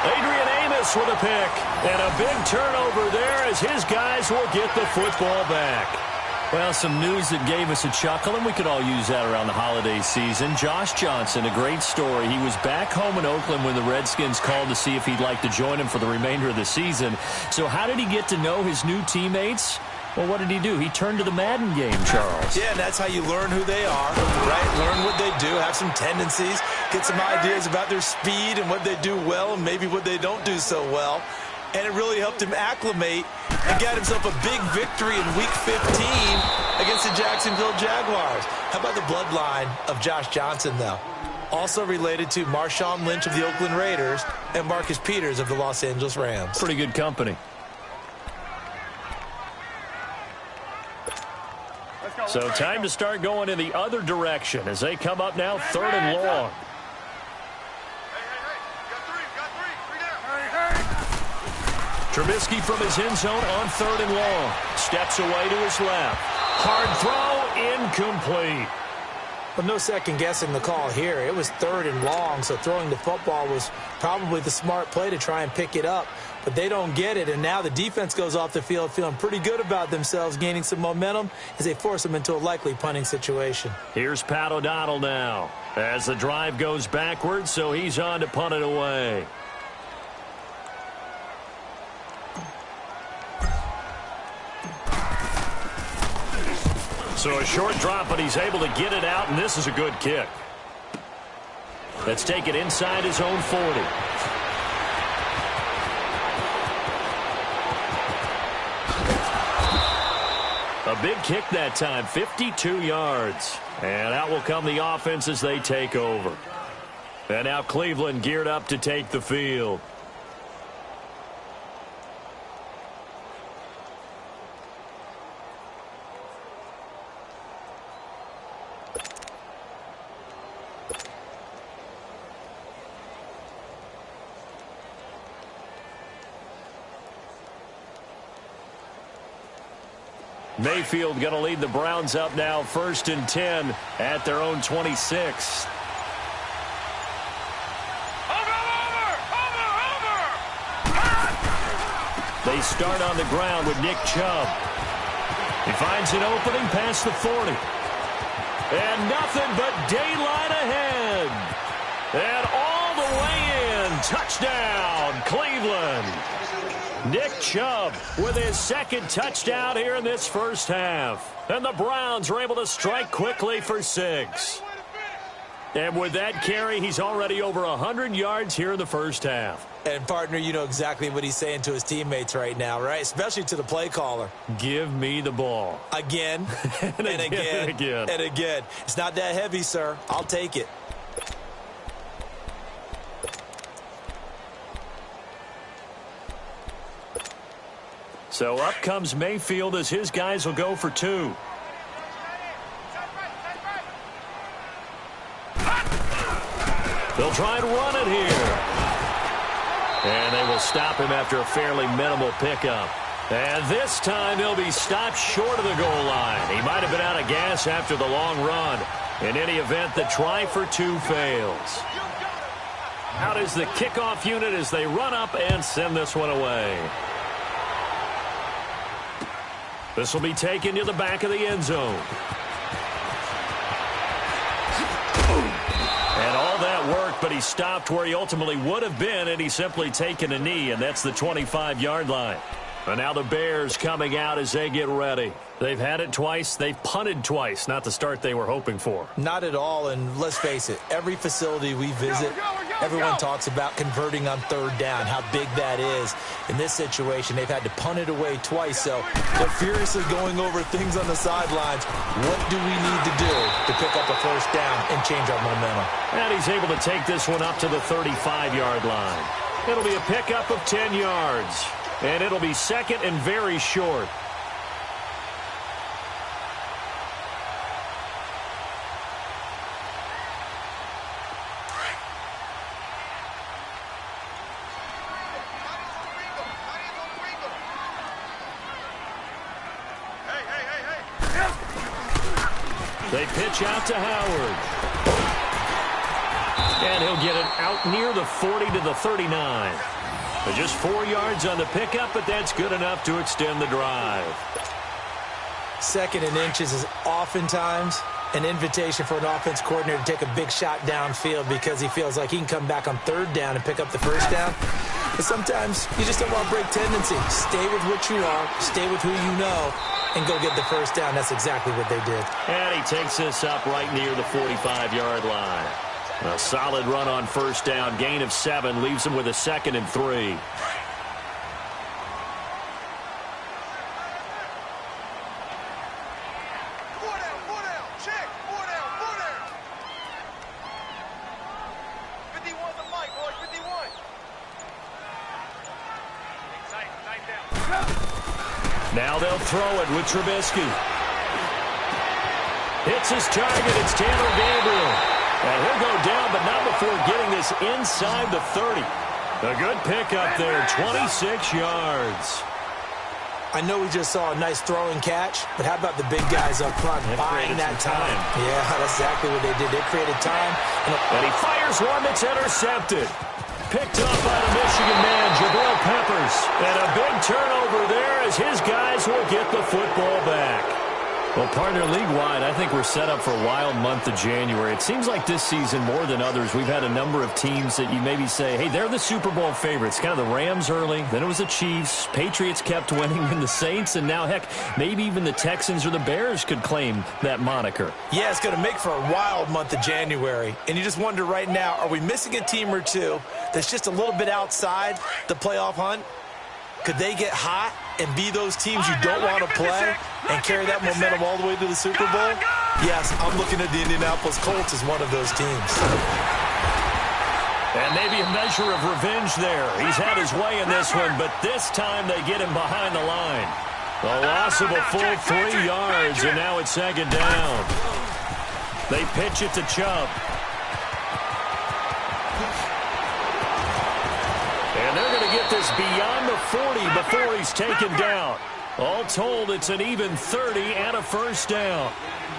Adrian Amos with a pick. And a big turnover there as his guys will get the football back. Well, some news that gave us a chuckle, and we could all use that around the holiday season. Josh Johnson, a great story. He was back home in Oakland when the Redskins called to see if he'd like to join him for the remainder of the season. So how did he get to know his new teammates? Well, what did he do? He turned to the Madden game, Charles.
Yeah, and that's how you learn who they are, right? Learn what they do, have some tendencies, get some ideas about their speed and what they do well and maybe what they don't do so well. And it really helped him acclimate and got himself a big victory in Week 15 against the Jacksonville Jaguars. How about the bloodline of Josh Johnson, though? Also related to Marshawn Lynch of the Oakland Raiders and Marcus Peters of the Los Angeles Rams.
Pretty good company. So time to start going in the other direction as they come up now 3rd and long. Trubisky from his end zone on 3rd and long. Steps away to his left. Hard throw, incomplete.
But no second guessing the call here. It was 3rd and long, so throwing the football was probably the smart play to try and pick it up. But they don't get it, and now the defense goes off the field feeling pretty good about themselves, gaining some momentum as they force them into a likely punting situation.
Here's Pat O'Donnell now as the drive goes backwards, so he's on to punt it away. So a short drop, but he's able to get it out, and this is a good kick. Let's take it inside his own 40. A big kick that time, 52 yards. And out will come the offense as they take over. And now Cleveland geared up to take the field. Mayfield going to lead the Browns up now 1st and 10 at their own 26. They start on the ground with Nick Chubb. He finds an opening past the 40. And nothing but daylight ahead. And all the way in. Touchdown, Cleveland. Nick Chubb with his second touchdown here in this first half. And the Browns are able to strike quickly for 6. And with that carry, he's already over 100 yards here in the first half.
And, partner, you know exactly what he's saying to his teammates right now, right? Especially to the play caller.
Give me the ball.
Again, and again, and again. It's not that heavy, sir. I'll take it.
So up comes Mayfield as his guys will go for 2. They'll try and run it here. And they will stop him after a fairly minimal pickup. And this time he'll be stopped short of the goal line. He might have been out of gas after the long run. In any event, the try for 2 fails. Out is the kickoff unit as they run up and send this one away. This will be taken to the back of the end zone. And all that worked, but he stopped where he ultimately would have been, and he's simply taken a knee, and that's the 25-yard line. And now the Bears coming out as they get ready. They've had it twice. They've punted twice. Not the start they were hoping for.
Not at all, and let's face it, every facility we visit, everyone talks about converting on 3rd down, how big that is. In this situation, they've had to punt it away twice, so they're furiously going over things on the sidelines. What do we need to do to pick up a 1st down and change our momentum?
And he's able to take this one up to the 35-yard line. It'll be a pickup of 10 yards. And it'll be 2nd and very short. They pitch out to Howard. And he'll get it out near the 40 to the 39. Just 4 yards on the pickup, but that's good enough to extend the drive.
2nd and inches is oftentimes an invitation for an offense coordinator to take a big shot downfield because he feels like he can come back on 3rd down and pick up the 1st down. But sometimes you just don't want to break tendency. Stay with what you are, stay with who you know, and go get the 1st down. That's exactly what they did.
And he takes this up right near the 45-yard line. A solid run on 1st down. Gain of 7 leaves him with a 2nd and 3. Now they'll throw it with Trubisky. Hits his target. It's Taylor Gabriel. And he'll go down, but not before getting this inside the 30. A good pickup there, 26 yards.
I know we just saw a nice throwing catch, but how about the big guys up front buying that time? Yeah, that's exactly what they did. They created time.
And he fires one that's intercepted. Picked up by the Michigan man, Jabril Peppers. And a big turnover there as his guys will get the football back. Well, partner, league-wide, I think we're set up for a wild month of January. It seems like this season, more than others, we've had a number of teams that you maybe say, hey, they're the Super Bowl favorites. Kind of the Rams early, then it was the Chiefs. Patriots kept winning, and the Saints, and now, heck, maybe even the Texans or the Bears could claim that moniker.
Yeah, it's going to make for a wild month of January. And you just wonder right now, are we missing a team or two that's just a little bit outside the playoff hunt? Could they get hot and be those teams you don't want to play and carry that momentum all the way to the Super Bowl? Yes, I'm looking at the Indianapolis Colts as one of those teams.
And maybe a measure of revenge there. He's had his way in this one, but this time they get him behind the line. A loss of a full 3 yards, and now it's 2nd down. They pitch it to Chubb. And they're going to get this beyond the 40 before he's taken down. All told, it's an even 30 and a first down.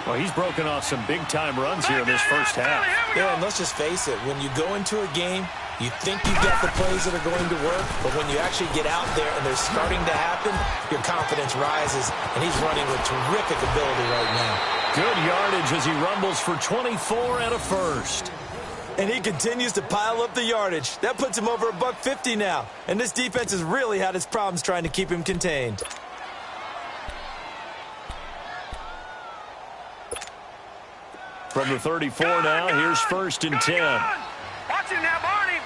Well, he's broken off some big-time runs here in this first half.
Yeah, and let's just face it. When you go into a game, you think you've got the plays that are going to work, but when you actually get out there and they're starting to happen, your confidence rises, and he's running with terrific ability right now.
Good yardage as he rumbles for 24 and a first.
And he continues to pile up the yardage. That puts him over $150 now. And this defense has really had its problems trying to keep him contained.
From the 34 now, here's first and 10.
Watch it now, Barney.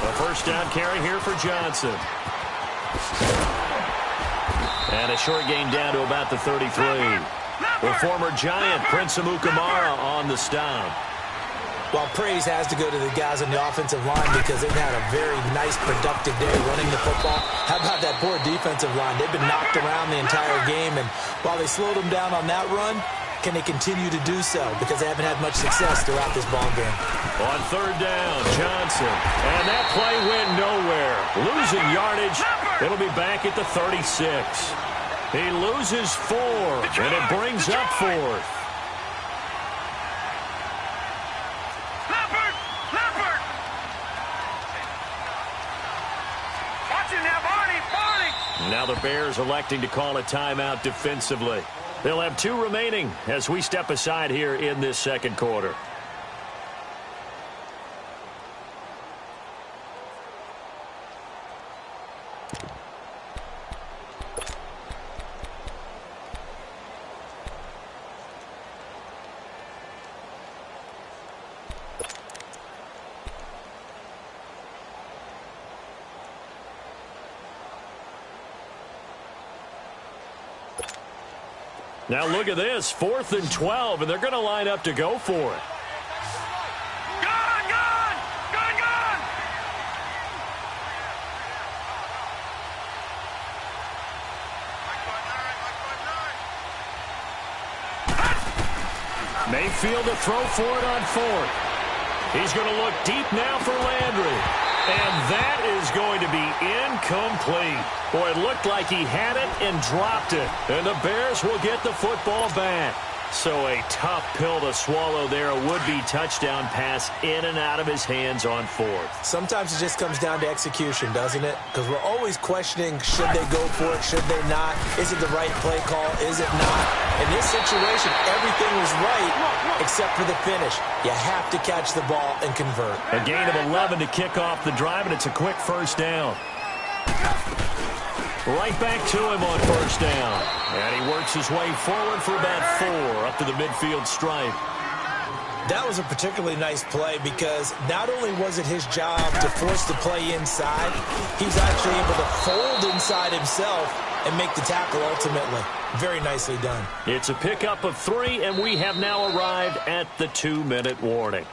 A first down carry here for Johnson. And a short gain down to about the 33. The former Giant, Prince Amukamara, on the stop.
Well, praise has to go to the guys on the offensive line because they've had a very nice, productive day running the football. How about that poor defensive line? They've been knocked around the entire game, and while they slowed them down on that run, can they continue to do so? Because they haven't had much success throughout this ball game.
On third down, Johnson. And that play went nowhere. Losing yardage. It'll be back at the 36. He loses 4, and it brings up 4th.
Leopard! Watch it now, Barney!
Now the Bears electing to call a timeout defensively. They'll have 2 remaining as we step aside here in this second quarter. Now look at this, 4th and 12, and they're going to line up to go for it.
Gone!
Mayfield to throw for it on 4th. He's going to look deep now for Landry. And that is going to be incomplete. Boy, it looked like he had it and dropped it. And the Bears will get the football back. So a tough pill to swallow there. A would-be touchdown pass in and out of his hands on 4th.
Sometimes it just comes down to execution, doesn't it? Because we're always questioning, should they go for it, should they not? Is it the right play call, is it not? In this situation, everything was right except for the finish. You have to catch the ball and convert.
A gain of 11 to kick off the drive, and it's a quick first down. Right back to him on first down. And he works his way forward for about 4 up to the midfield stripe.
That was a particularly nice play because not only was it his job to force the play inside, he was actually able to fold inside himself and make the tackle ultimately. Very nicely done.
It's a pickup of 3, and we have now arrived at the 2-minute warning.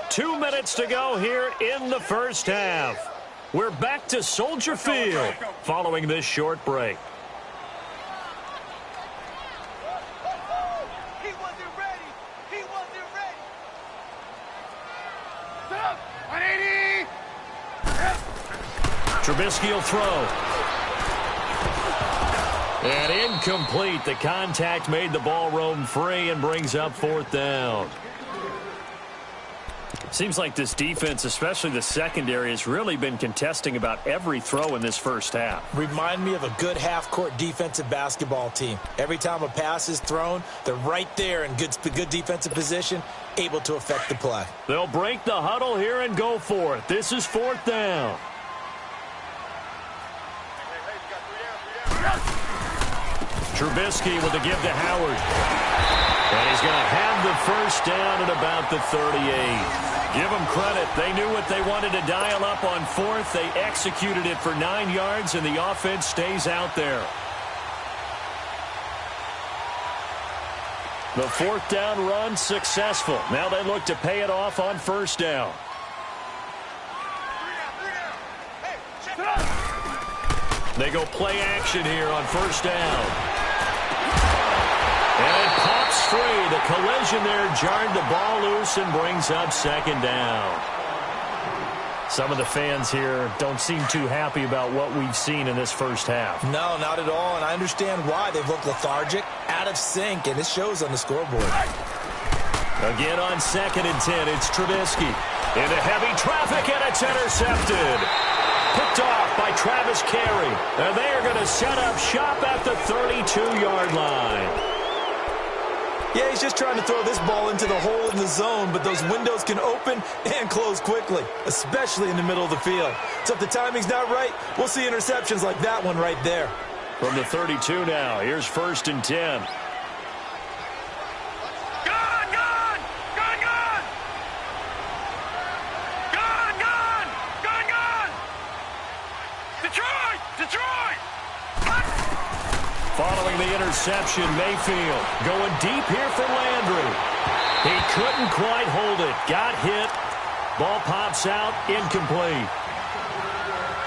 Two minutes to go here in the first half. We're back to Soldier Field following this short break.
He wasn't ready. 180.
Trubisky will throw. And incomplete. The contact made the ball roam free and brings up 4th down. Seems like this defense, especially the secondary, has really been contesting about every throw in this first half.
Remind me of a good half-court defensive basketball team. Every time a pass is thrown, they're right there in good defensive position, able to affect the play.
They'll break the huddle here and go for it. This is 4th down. Trubisky with the give to Howard. And he's going to have the first down at about the 38. Give them credit. They knew what they wanted to dial up on 4th. They executed it for 9 yards, and the offense stays out there. The 4th down run successful. Now they look to pay it off on first down. They go play action here on first down. And it pops free. The collision there jarred the ball loose and brings up second down. Some of the fans here don't seem too happy about what we've seen in this first half.
No, not at all, and I understand why. They've looked lethargic, out of sync, and it shows on the scoreboard.
Again on 2nd and 10, it's Trubisky. Into heavy traffic, and it's intercepted. Picked off by Travis Carey. And they are going to set up shop at the 32-yard line.
Yeah, he's just trying to throw this ball into the hole in the zone, but those windows can open and close quickly, especially in the middle of the field. So if the timing's not right, we'll see interceptions like that one right there.
From the 32 now, here's 1st and 10. Following the interception, Mayfield going deep here for Landry. He couldn't quite hold it. Got hit. Ball pops out, incomplete.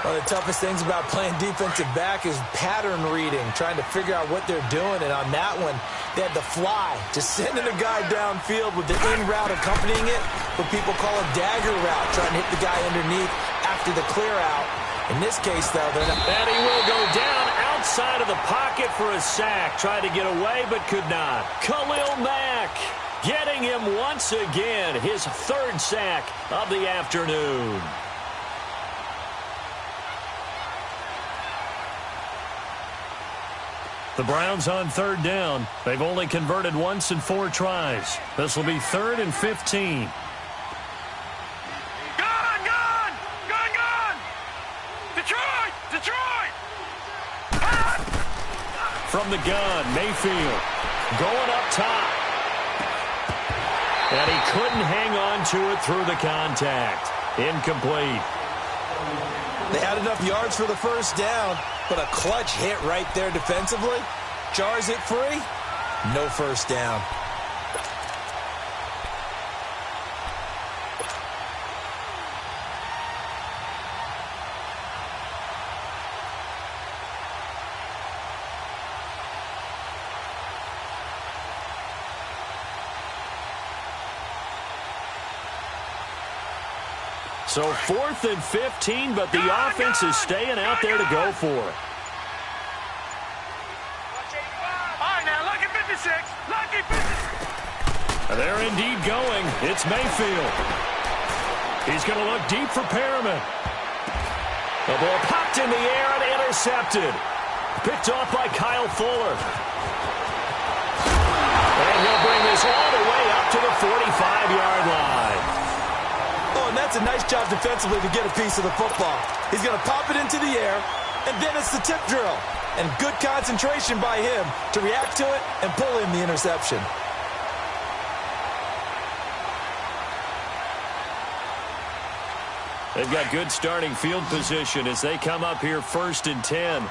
One of the toughest things about playing defensive back is pattern reading, trying to figure out what they're doing. And on that one, they had the fly, just sending a guy downfield with the in route accompanying it, what people call a dagger route, trying to hit the guy underneath after the clear out. In this case, though, they're not.
And he will go down outside of the pocket for a sack. Tried to get away, but could not. Khalil Mack getting him once again, his 3rd sack of the afternoon. The Browns on 3rd down. They've only converted once in 4 tries. This will be 3rd and 15. From the gun, Mayfield going up top. And he couldn't hang on to it through the contact. Incomplete.
They had enough yards for the 1st down, but a clutch hit right there defensively. Jars it free. No 1st down.
So 4th and 15, but the offense is staying out there to go for it.
All right, now, lucky 56. Lucky 56.
They're indeed going. It's Mayfield. He's going to look deep for Perriman. The ball popped in the air and intercepted. Picked off by Kyle Fuller. And he'll bring this all the way up to the 45-yard line.
Oh, and that's a nice job defensively to get a piece of the football. He's going to pop it into the air, and then it's the tip drill. And good concentration by him to react to it and pull in the interception.
They've got good starting field position as they come up here 1st and 10.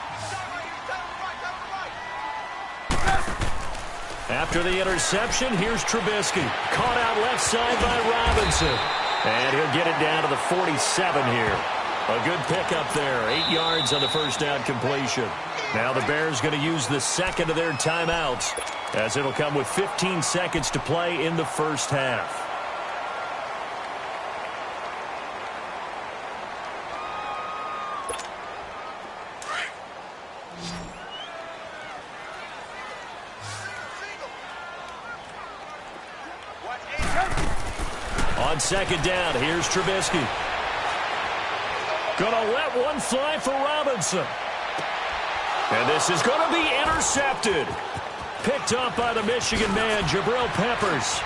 After the interception, here's Trubisky. Caught out left side by Robinson. And he'll get it down to the 47 here. A good pickup there. 8 yards on the 1st down completion. Now the Bears going to use the 2nd of their timeouts, as it'll come with 15 seconds to play in the 1st half. On 2nd down, here's Trubisky. Gonna let one fly for Robinson. And this is going to be intercepted. Picked up by the Michigan man, Jabril Peppers.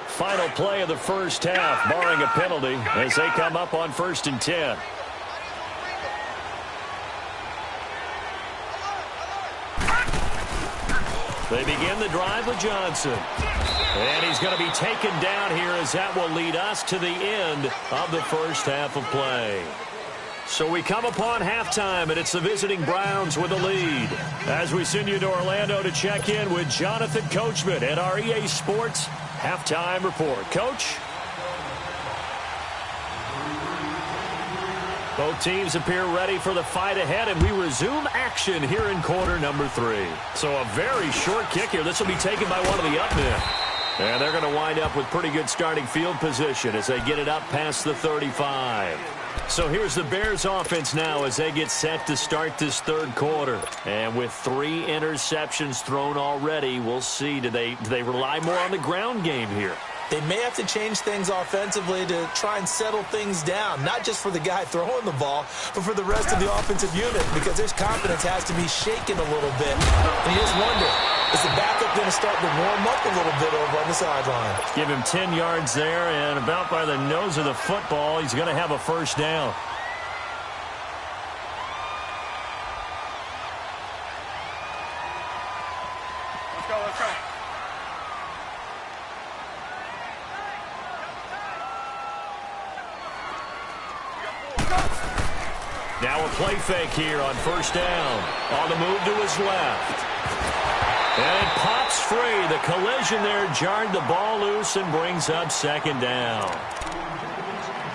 Final play of the 1st half, barring a penalty, as they come up on 1st and 10. They begin the drive with Johnson. And he's going to be taken down here, as that will lead us to the end of the 1st half of play. So we come upon halftime, and it's the visiting Browns with the lead. As we send you to Orlando to check in with Jonathan Coachman at our EA Sports Halftime Report. Coach? Both teams appear ready for the fight ahead, and we resume action here in quarter number 3. So a very short kick here. This will be taken by one of the up men. And they're going to wind up with pretty good starting field position as they get it up past the 35. So here's the Bears offense now as they get set to start this third quarter. And with 3 interceptions thrown already, we'll see. Do they rely more on the ground game here?
They may have to change things offensively to try and settle things down, not just for the guy throwing the ball, but for the rest of the offensive unit, because their confidence has to be shaken a little bit. And you just wonder, is the backup going to start to warm up a little bit over on the sideline?
Give him 10 yards there, and about by the nose of the football, he's going to have a first down.
Let's go, let's go.
Now a play fake here on first down. On the move to his left. And it pops free. The collision there jarred the ball loose and brings up second down.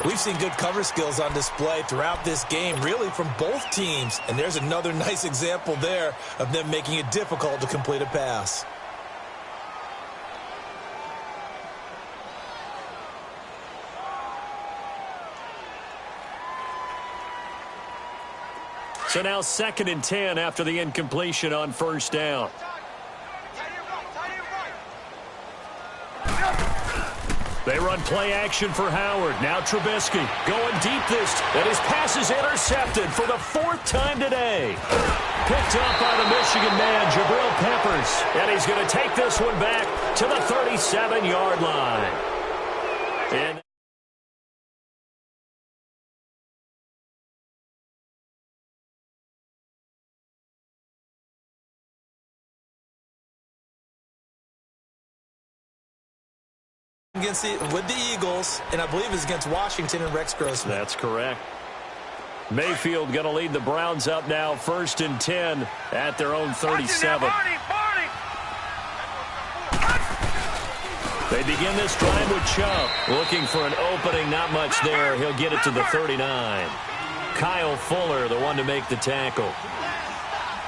We've seen good cover skills on display throughout this game, really from both teams. And there's another nice example there of them making it difficult to complete a pass.
So now 2nd and 10 after the incompletion on first down. They run play action for Howard. Now Trubisky going deep this. And his pass is intercepted for the 4th time today. Picked up by the Michigan man, Jabril Peppers. And he's going to take this one back to the 37-yard line. And
with the Eagles, and I believe it's against Washington and Rex Grossman.
That's correct. Mayfield going to lead the Browns up now, 1st and 10 at their own 37. They begin this drive with Chubb. Looking for an opening, not much there. He'll get it to the 39. Kyle Fuller, the one to make the tackle.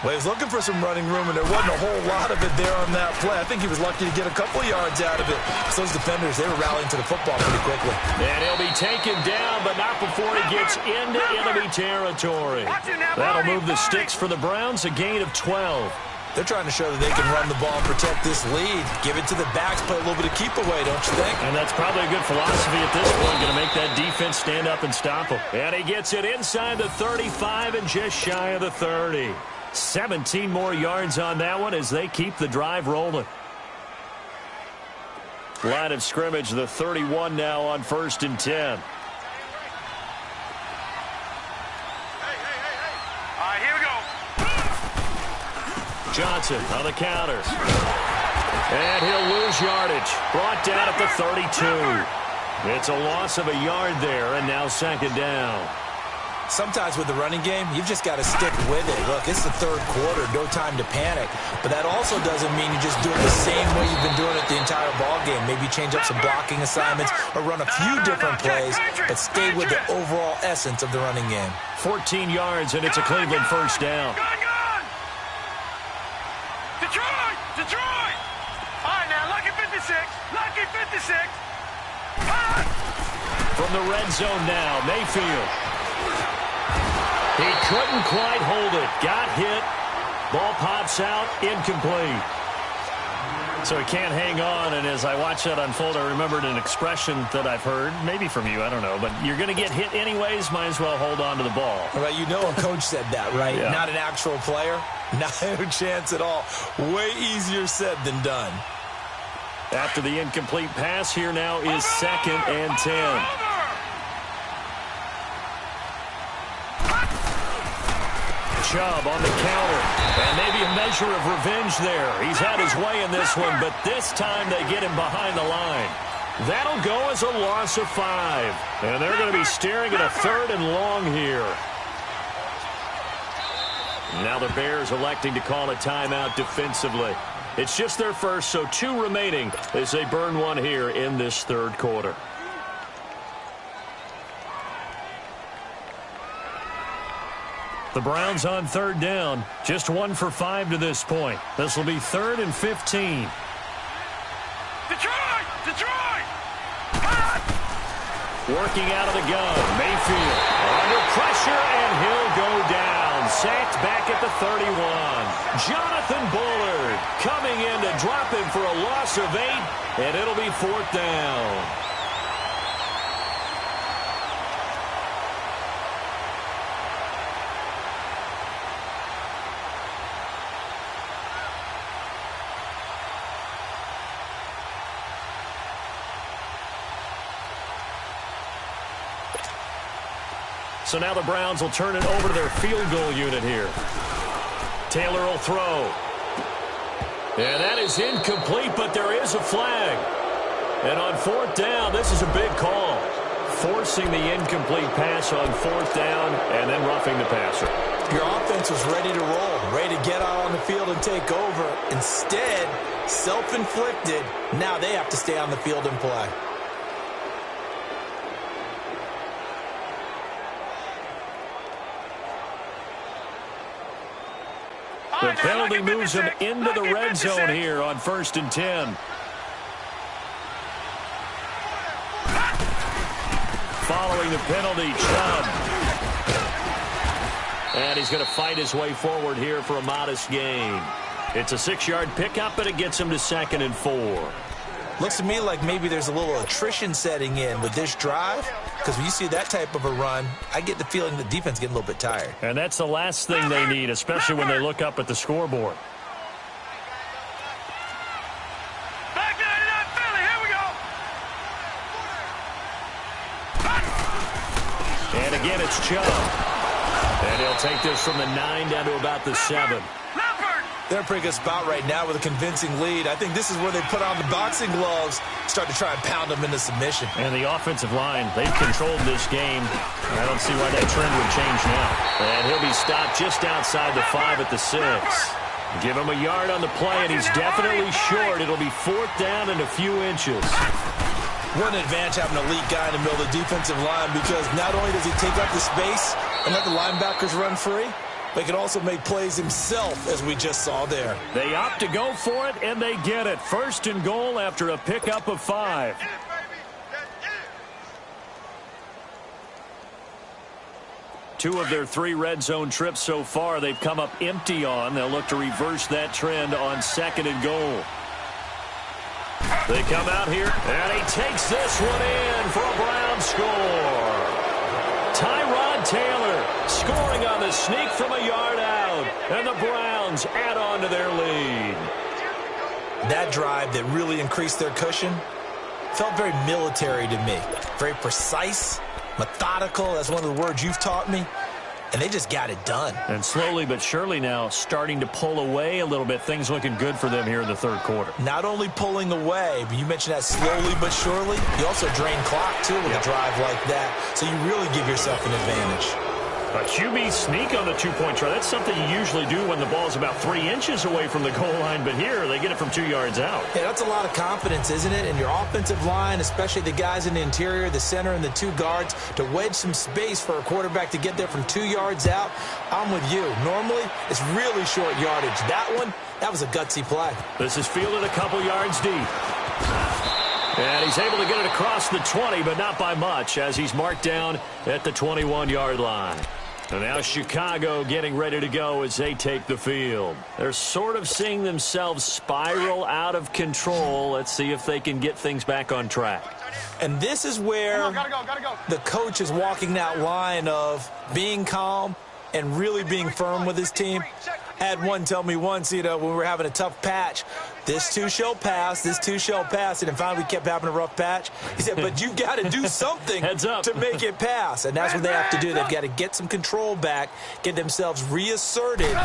Well, he was looking for some running room, and there wasn't a whole lot of it there on that play. I think he was lucky to get a couple yards out of it. So those defenders, they were rallying to the football pretty quickly.
And he'll be taken down, but not before he gets into enemy territory. That'll move the sticks for the Browns, a gain of 12.
They're trying to show that they can run the ball and protect this lead. Give it to the backs, play a little bit of keep away, don't you think?
And that's probably a good philosophy at this point, going to make that defense stand up and stop them. And he gets it inside the 35 and just shy of the 30. 17 more yards on that one as they keep the drive rolling. Line of scrimmage, the 31 now on 1st and 10.
All right, here we go.
Johnson on the counter. And he'll lose yardage. Brought down at the 32. It's a loss of a yard there, and now 2nd down.
Sometimes with the running game, you've just got to stick with it. Look, it's the 3rd quarter, no time to panic. But that also doesn't mean you just do it the same way you've been doing it the entire ball game. Maybe change up some blocking assignments or run a few different plays, but stay with the overall essence of the running game.
14 yards, and it's a Cleveland first down.
Gun! Detroit! Detroit! All right, now, lucky 56. Lucky 56.
From the red zone now, Mayfield. He couldn't quite hold it. Got hit. Ball pops out. Incomplete. So he can't hang on, and as I watch that unfold, I remembered an expression that I've heard, maybe from you, I don't know, but you're going to get hit anyways, might as well hold on to the ball.
Right, you know a coach said that, right?
Yeah.
Not an actual player. Not a chance at all. Way easier said than done.
After the incomplete pass, here now is 2nd and 10. Chubb on the counter, and maybe a measure of revenge there. He's had his way in this one, but this time they get him behind the line. That'll go as a loss of 5, and they're going to be staring at a 3rd and long here. Now the Bears electing to call a timeout defensively. It's just their first, so 2 remaining as they burn one here in this third quarter. The Browns on third down. Just 1 for 5 to this point. This will be 3rd and 15.
Detroit! Detroit!
Working out of the gun. Mayfield under pressure, and he'll go down. Sacked back at the 31. Jonathan Bullard coming in to drop him for a loss of 8, and it'll be 4th down. So now the Browns will turn it over to their field goal unit here. Taylor will throw. And that is incomplete, but there is a flag. And on 4th down, this is a big call. Forcing the incomplete pass on 4th down and then roughing the passer.
Your offense was ready to roll, ready to get out on the field and take over. Instead, self-inflicted. Now they have to stay on the field and play.
The penalty moves him into the red zone here on 1st and 10. Following the penalty, Chubb. And he's going to fight his way forward here for a modest gain. It's a 6-yard pickup, but it gets him to 2nd and 4.
Looks to me like maybe there's a little attrition setting in with this drive, because when you see that type of a run, I get the feeling the defense getting a little bit tired.
And that's the last thing they need, especially when they look up at the scoreboard.
Back to that Philly. Here we go.
And again, it's Chubb. And he'll take this from the 9 down to about the 7.
They're in a pretty good spot right now with a convincing lead. I think this is where they put on the boxing gloves, start to try and pound them into submission.
And the offensive line, they've controlled this game. I don't see why that trend would change now. And he'll be stopped just outside the 5 at the 6. Give him a yard on the play, and he's definitely short. It'll be 4th down and a few inches.
What an advantage having an elite guy in the middle of the defensive line, because not only does he take up the space and let the linebackers run free, but he can also make plays himself, as we just saw there.
They opt to go for it, and they get it. 1st and goal after a pickup of 5. Two of their 3 red zone trips so far, they've come up empty on. They'll look to reverse that trend on 2nd and goal. They come out here, and he takes this one in for a Brown score. Tyrod Taylor scoring on the sneak from a yard out, and the Browns add on to their lead.
That drive that really increased their cushion felt very military to me. Very precise, methodical. That's one of the words you've taught me. And they just got it done.
And slowly but surely now starting to pull away a little bit. Things looking good for them here in the 3rd quarter.
Not only pulling away, but you mentioned that slowly but surely. You also drain clock, too, with a drive like that. So you really give yourself an advantage.
A QB sneak on the 2-point try. That's something you usually do when the ball's about 3 inches away from the goal line, but here they get it from 2 yards out.
Yeah, that's a lot of confidence, isn't it? And your offensive line, especially the guys in the interior, the center, and the 2 guards, to wedge some space for a quarterback to get there from 2 yards out. I'm with you. Normally, it's really short yardage. That one, that was a gutsy play.
This is fielded a couple yards deep. And he's able to get it across the 20, but not by much, as he's marked down at the 21-yard line. And now Chicago getting ready to go as they take the field. They're sort of seeing themselves spiral out of control. Let's see if they can get things back on track.
And this is where the coach is walking that line of being calm and really being firm with his team. I had one tell me once, when we were having a tough patch, this too shall pass, this too shall pass, and then finally we kept having a rough patch. He said, but you've got to do something to make it pass, and that's what they have to do. They've got to get some control back, get themselves reasserted,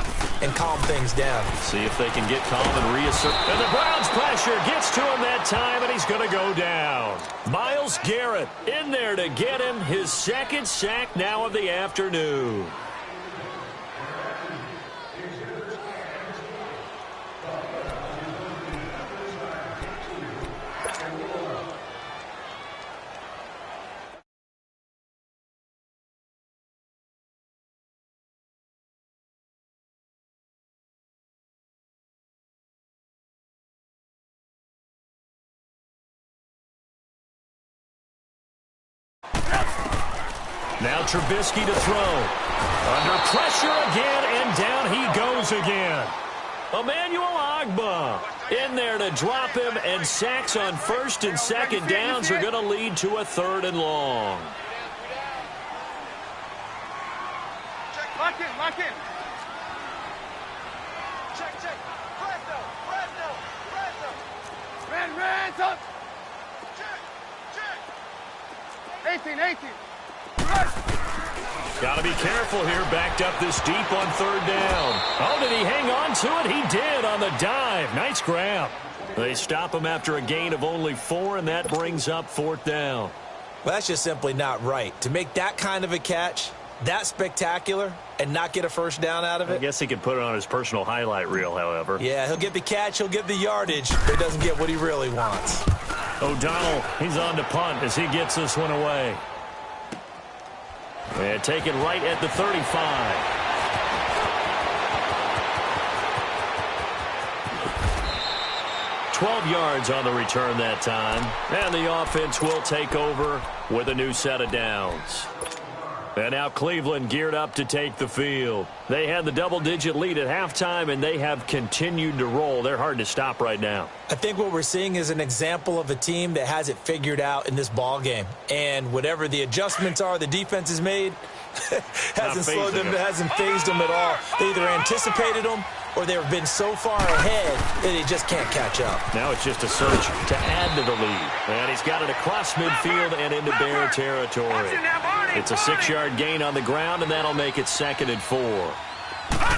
and calm things down.
See if they can get calm and reassert. And the Browns pressure gets to him that time, and he's going to go down. Myles Garrett in there to get him his 2nd sack now of the afternoon. Now Trubisky to throw. Under pressure again, and down he goes again. Emmanuel Ogbah in there to drop him, and sacks on first and second downs are going to lead to a 3rd and long.
Lock in, lock in. Check. Fresno. Red, up. Check. 18.
Got to be careful here. Backed up this deep on 3rd down. Oh, did he hang on to it? He did on the dive. Nice grab. They stop him after a gain of only 4, and that brings up 4th down.
Well, that's just simply not right. To make that kind of a catch, that spectacular, and not get a first down out of it.
I guess he could put it on his personal highlight reel, however.
Yeah, he'll get the catch, he'll get the yardage, but he doesn't get what he really wants.
O'Donnell, he's on to punt as he gets this one away. And taken right at the 35. $12 yards on the return that time. And the offense will take over with a new set of downs. And now Cleveland geared up to take the field. They had the double-digit lead at halftime, and they have continued to roll. They're hard to stop right now.
I think what we're seeing is an example of a team that has it figured out in this ball game. And whatever the adjustments are the defense has made, hasn't slowed them, hasn't phased them at all. They either anticipated them or they've been so far ahead that they just can't catch up.
Now it's just a search to add to the lead. And he's got it across midfield and into Bear territory. It's a 6-yard gain on the ground, and that'll make it 2nd and 4.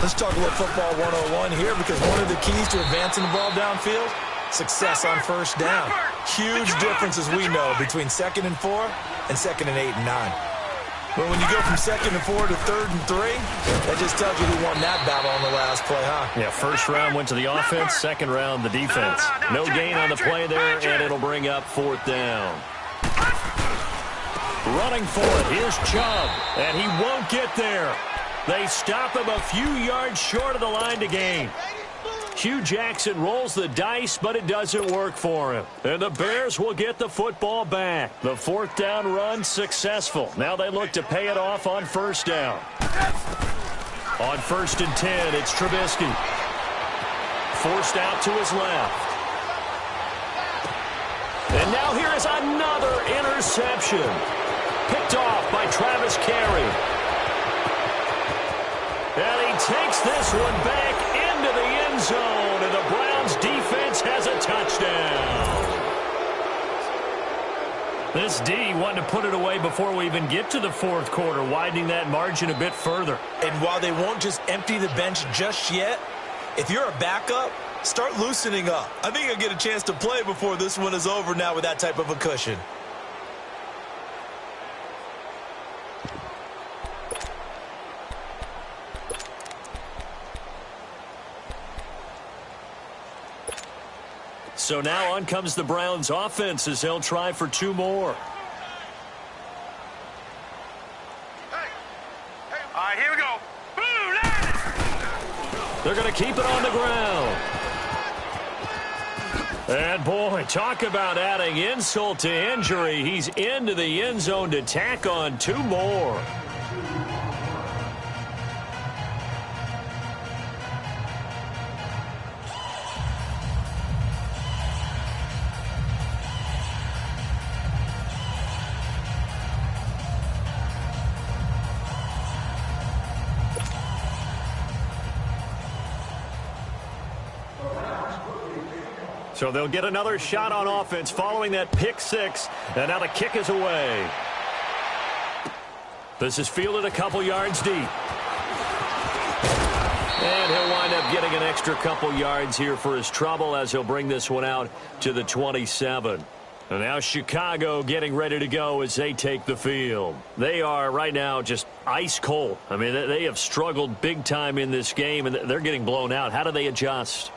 Let's talk a little football 101 here, because one of the keys to advancing the ball downfield, success on first down. Huge difference, as we know, between 2nd and 4 and 2nd and 8 and 9. But when you go from 2nd and 4 to 3rd and 3, that just tells you who won that battle on the last play, huh?
Yeah, first round went to the offense, second round the defense. No gain on the play there, and it'll bring up 4th down. Running for it, here's Chubb, and he won't get there. They stop him a few yards short of the line to gain. Hugh Jackson rolls the dice, but it doesn't work for him. And the Bears will get the football back. The 4th down run successful. Now they look to pay it off on first down. On 1st and 10, it's Trubisky. Forced out to his left. And now here is another interception. Picked off by Travis Carey. And he takes this one back into the end zone, and the Browns defense has a touchdown. This D wanting to put it away before we even get to the 4th quarter, widening that margin a bit further.
And while they won't just empty the bench just yet, if you're a backup, start loosening up. I think you'll get a chance to play before this one is over now with that type of a cushion.
So now on comes the Browns offense as they'll try for 2 more.
All right, here we go.
They're going to keep it on the ground. And boy, talk about adding insult to injury. He's into the end zone to tack on 2 more. So they'll get another shot on offense following that pick 6, and now the kick is away. This is fielded a couple yards deep. And he'll wind up getting an extra couple yards here for his trouble as he'll bring this one out to the 27. And now Chicago getting ready to go as they take the field. They are right now just ice cold. I mean, they have struggled big time in this game, and they're getting blown out. How do they adjust?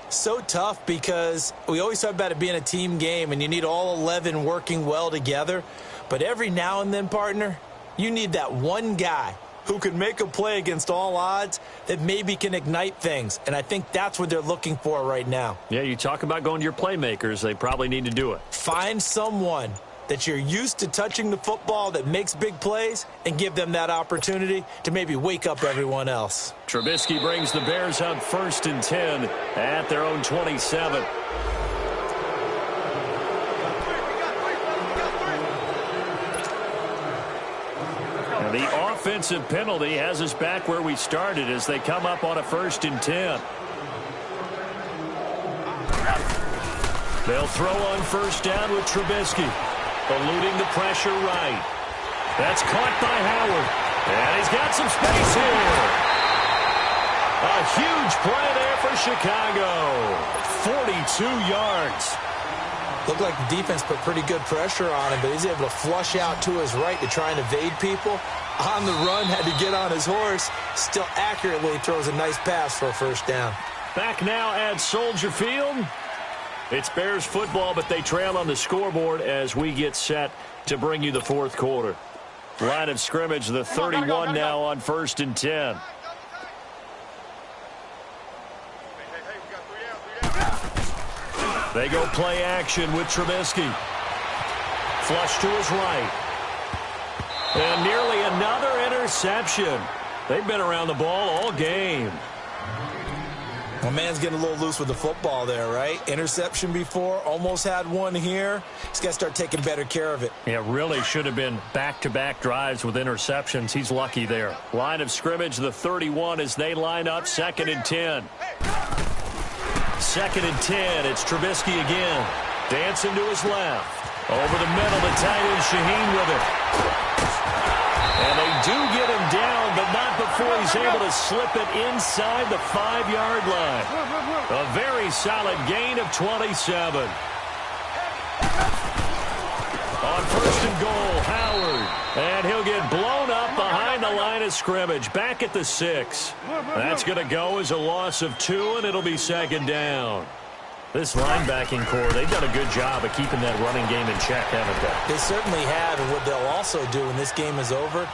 So tough, because we always talk about it being a team game and you need all 11 working well together. But every now and then, partner, you need that one guy who can make a play against all odds that maybe can ignite things. And I think that's what they're looking for right now.
Yeah, you talk about going to your playmakers. They probably need to do it.
Find someone that you're used to touching the football that makes big plays and give them that opportunity to maybe wake up everyone else.
Trubisky brings the Bears up 1st and 10 at their own 27. And the offensive penalty has us back where we started as they come up on a 1st and 10. They'll throw on 1st down with Trubisky. Eluding the pressure right. That's caught by Howard. And he's got some space here. A huge play there for Chicago. 42 yards.
Looked like the defense put pretty good pressure on him, but he's able to flush out to his right to try and evade people. On the run, had to get on his horse. Still accurately throws a nice pass for a 1st down.
Back now at Soldier Field. It's Bears football, but they trail on the scoreboard as we get set to bring you the 4th quarter. Line of scrimmage, the 31 now on 1st and 10. They go play action with Trubisky. Flush to his right. And nearly another interception. They've been around the ball all game.
Well, man's getting a little loose with the football there, right? Interception before, almost had one here. He's got to start taking better care of it.
Yeah, really should have been back-to-back drives with interceptions. He's lucky there. Line of scrimmage, the 31 as they line up 2nd and 10. 2nd and 10, it's Trubisky again. Dancing to his left. Over the middle, the tight end Shaheen with it. And they do get him down, but not before he's able to slip it inside the 5-yard line. A very solid gain of 27. On 1st and goal, Howard. And he'll get blown up behind the line of scrimmage. Back at the 6. That's going to go as a loss of 2, and it'll be 2nd down. This linebacking core, they've done a good job of keeping that running game in check, haven't they?
They certainly have, and what they'll also do when this game is over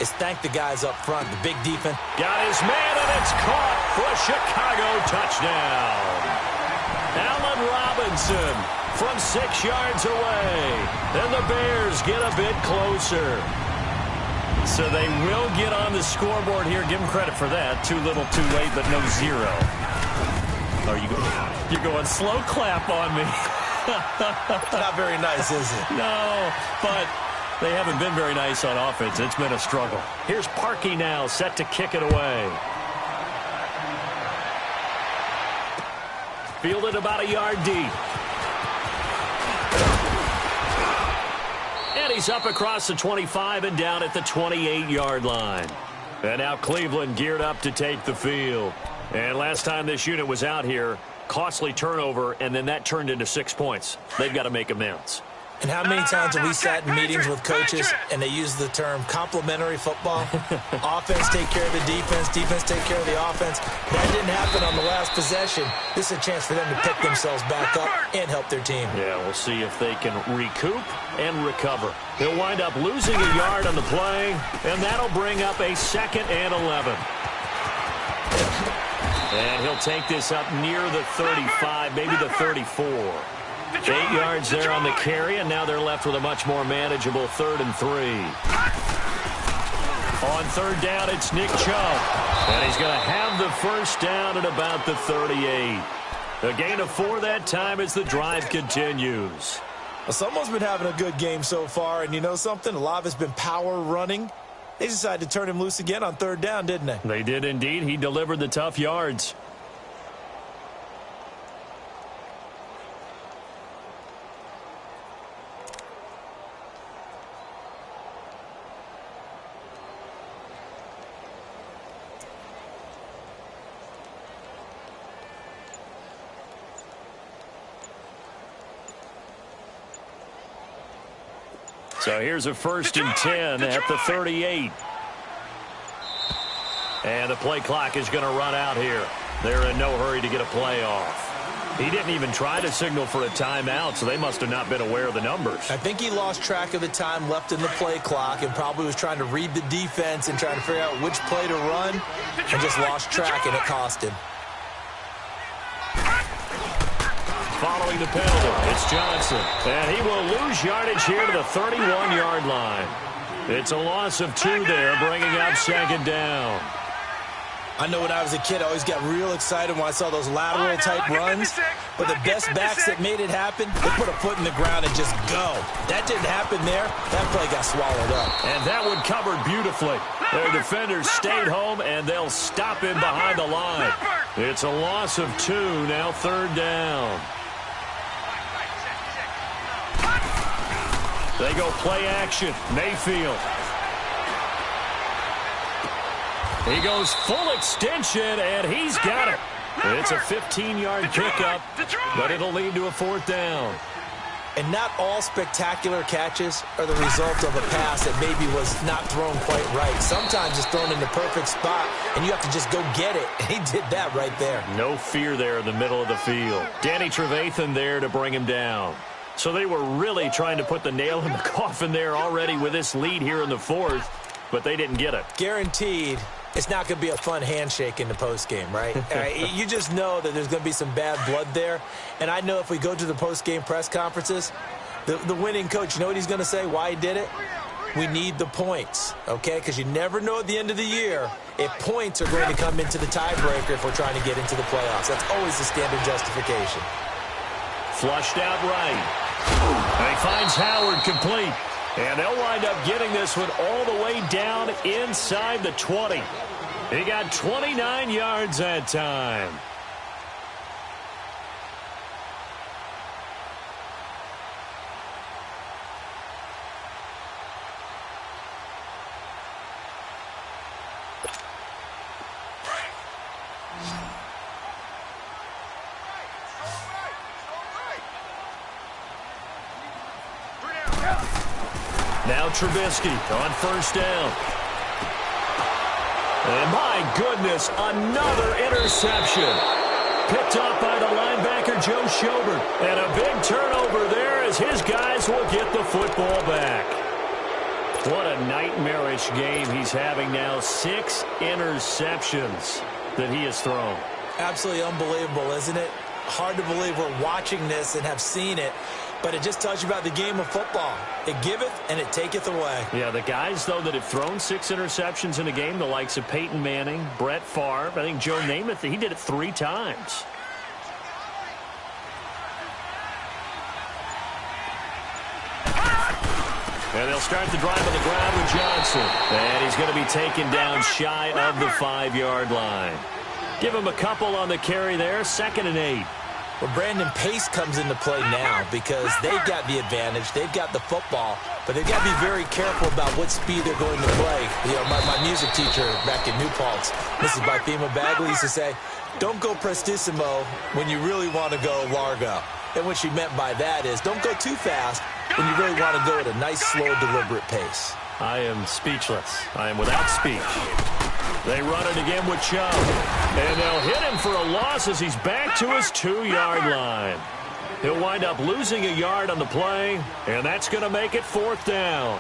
is thank the guys up front, the big defense.
Got his man, and it's caught for a Chicago touchdown. Allen Robinson from 6 yards away. And the Bears get a bit closer. So they will get on the scoreboard here. Give them credit for that. Too little, too late, but no 0. Oh, you're going slow clap on me.
Not very nice, is it?
No, but they haven't been very nice on offense. It's been a struggle. Here's Parkey now, set to kick it away. Fielded about a yard deep. And he's up across the 25 and down at the 28-yard line. And now Cleveland geared up to take the field. And last time this unit was out here, costly turnover, and then that turned into 6 points. They've got to make amends.
And how many times have we sat in meetings with coaches and they use the term complementary football? Offense take care of the defense, defense take care of the offense. That didn't happen on the last possession. This is a chance for them to pick themselves back up and help their team.
Yeah, we'll see if they can recoup and recover. He'll wind up losing a yard on the play, and that'll bring up a 2nd and 11. And he'll take this up near the 35, maybe the 34. 8 yards there on the carry, and now they're left with a much more manageable 3rd and 3. On 3rd down, it's Nick Chubb. And he's going to have the 1st down at about the 38. A gain of 4 that time as the drive continues.
Well, someone's been having a good game so far, and you know something? A lot of it's been power running. They decided to turn him loose again on 3rd down, didn't they?
They did indeed. He delivered the tough yards. So here's a 1st and 10 at the 38. And the play clock is going to run out here. They're in no hurry to get a play off. He didn't even try to signal for a timeout, so they must have not been aware of the numbers.
I think he lost track of the time left in the play clock and probably was trying to read the defense and trying to figure out which play to run and just lost track, and it cost him.
following the penalty. It's Johnson. And he will lose yardage here to the 31-yard line. It's a loss of 2 there, bringing up second down.
I know when I was a kid, I always got real excited when I saw those lateral-type runs. But the best backs that made it happen, they put a foot in the ground and just go. That didn't happen there. That play got swallowed up.
And that one covered beautifully. Their defenders stayed home, and they'll stop him behind the line. It's a loss of 2, now third down. They go play action. Mayfield. He goes full extension, and he's got it. It's a 15-yard pickup, but it'll lead to a fourth down.
And not all spectacular catches are the result of a pass that maybe was not thrown quite right. Sometimes it's thrown in the perfect spot, and you have to just go get it. And he did that right there.
No fear there in the middle of the field. Danny Trevathan there to bring him down. So they were really trying to put the nail in the coffin there already with this lead here in the fourth, but they didn't get it.
Guaranteed. It's not going to be a fun handshake in the postgame, right? You just know that there's going to be some bad blood there. And I know if we go to the postgame press conferences, the winning coach, you know what he's going to say, why he did it? We need the points, okay? Because you never know at the end of the year if points are going to come into the tiebreaker if we're trying to get into the playoffs. That's always the standard justification.
Flushed out right. And he finds Howard complete. And they'll wind up getting this one all the way down inside the 20. He got 29 yards that time. Now Trubisky on first down. And my goodness, another interception. Picked up by the linebacker, Joe Schobert. And a big turnover there as his guys will get the football back. What a nightmarish game he's having now. 6 interceptions that he has thrown.
Absolutely unbelievable, isn't it? Hard to believe we're watching this and have seen it. But it just tells you about the game of football. It giveth and it taketh away.
Yeah, the guys, though, that have thrown 6 interceptions in a game, the likes of Peyton Manning, Brett Favre, I think Joe Namath, he did it 3 times. And they'll start the drive on the ground with Johnson. And he's going to be taken down shy of the 5-yard line. Give him a couple on the carry there, 2nd and 8.
Well, Brandon, pace comes into play now because they've got the advantage. They've got the football, but they've got to be very careful about what speed they're going to play. You know, my music teacher back in New Paltz, Mrs. Bifema Bagley, used to say, don't go prestissimo when you really want to go largo. And what she meant by that is don't go too fast when you really want to go at a nice, slow, deliberate pace.
I am speechless. I am without speech. They run it again with Chubb. And they'll hit him for a loss as he's back to his 2-yard line. He'll wind up losing a yard on the play, and that's going to make it 4th down.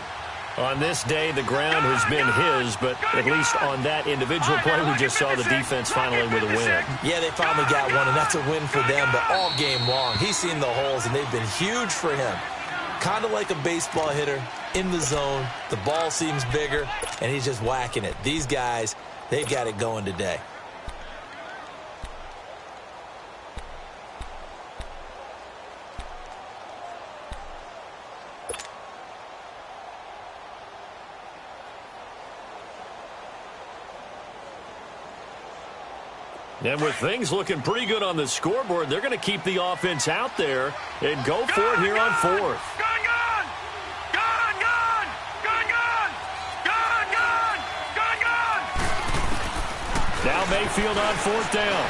On this day, the ground has been his, but at least on that individual play, we just saw the defense finally with a win.
Yeah, they finally got one, and that's a win for them, but all game long, he's seen the holes, and they've been huge for him. Kind of like a baseball hitter in the zone. The ball seems bigger, and he's just whacking it. These guys, they've got it going today.
And with things looking pretty good on the scoreboard, they're going to keep the offense out there and go for it here on 4th.
Gun! Gun! Gun! Gun! Gun! Gun! Gun! Gun! Gun!
Now Mayfield on 4th down.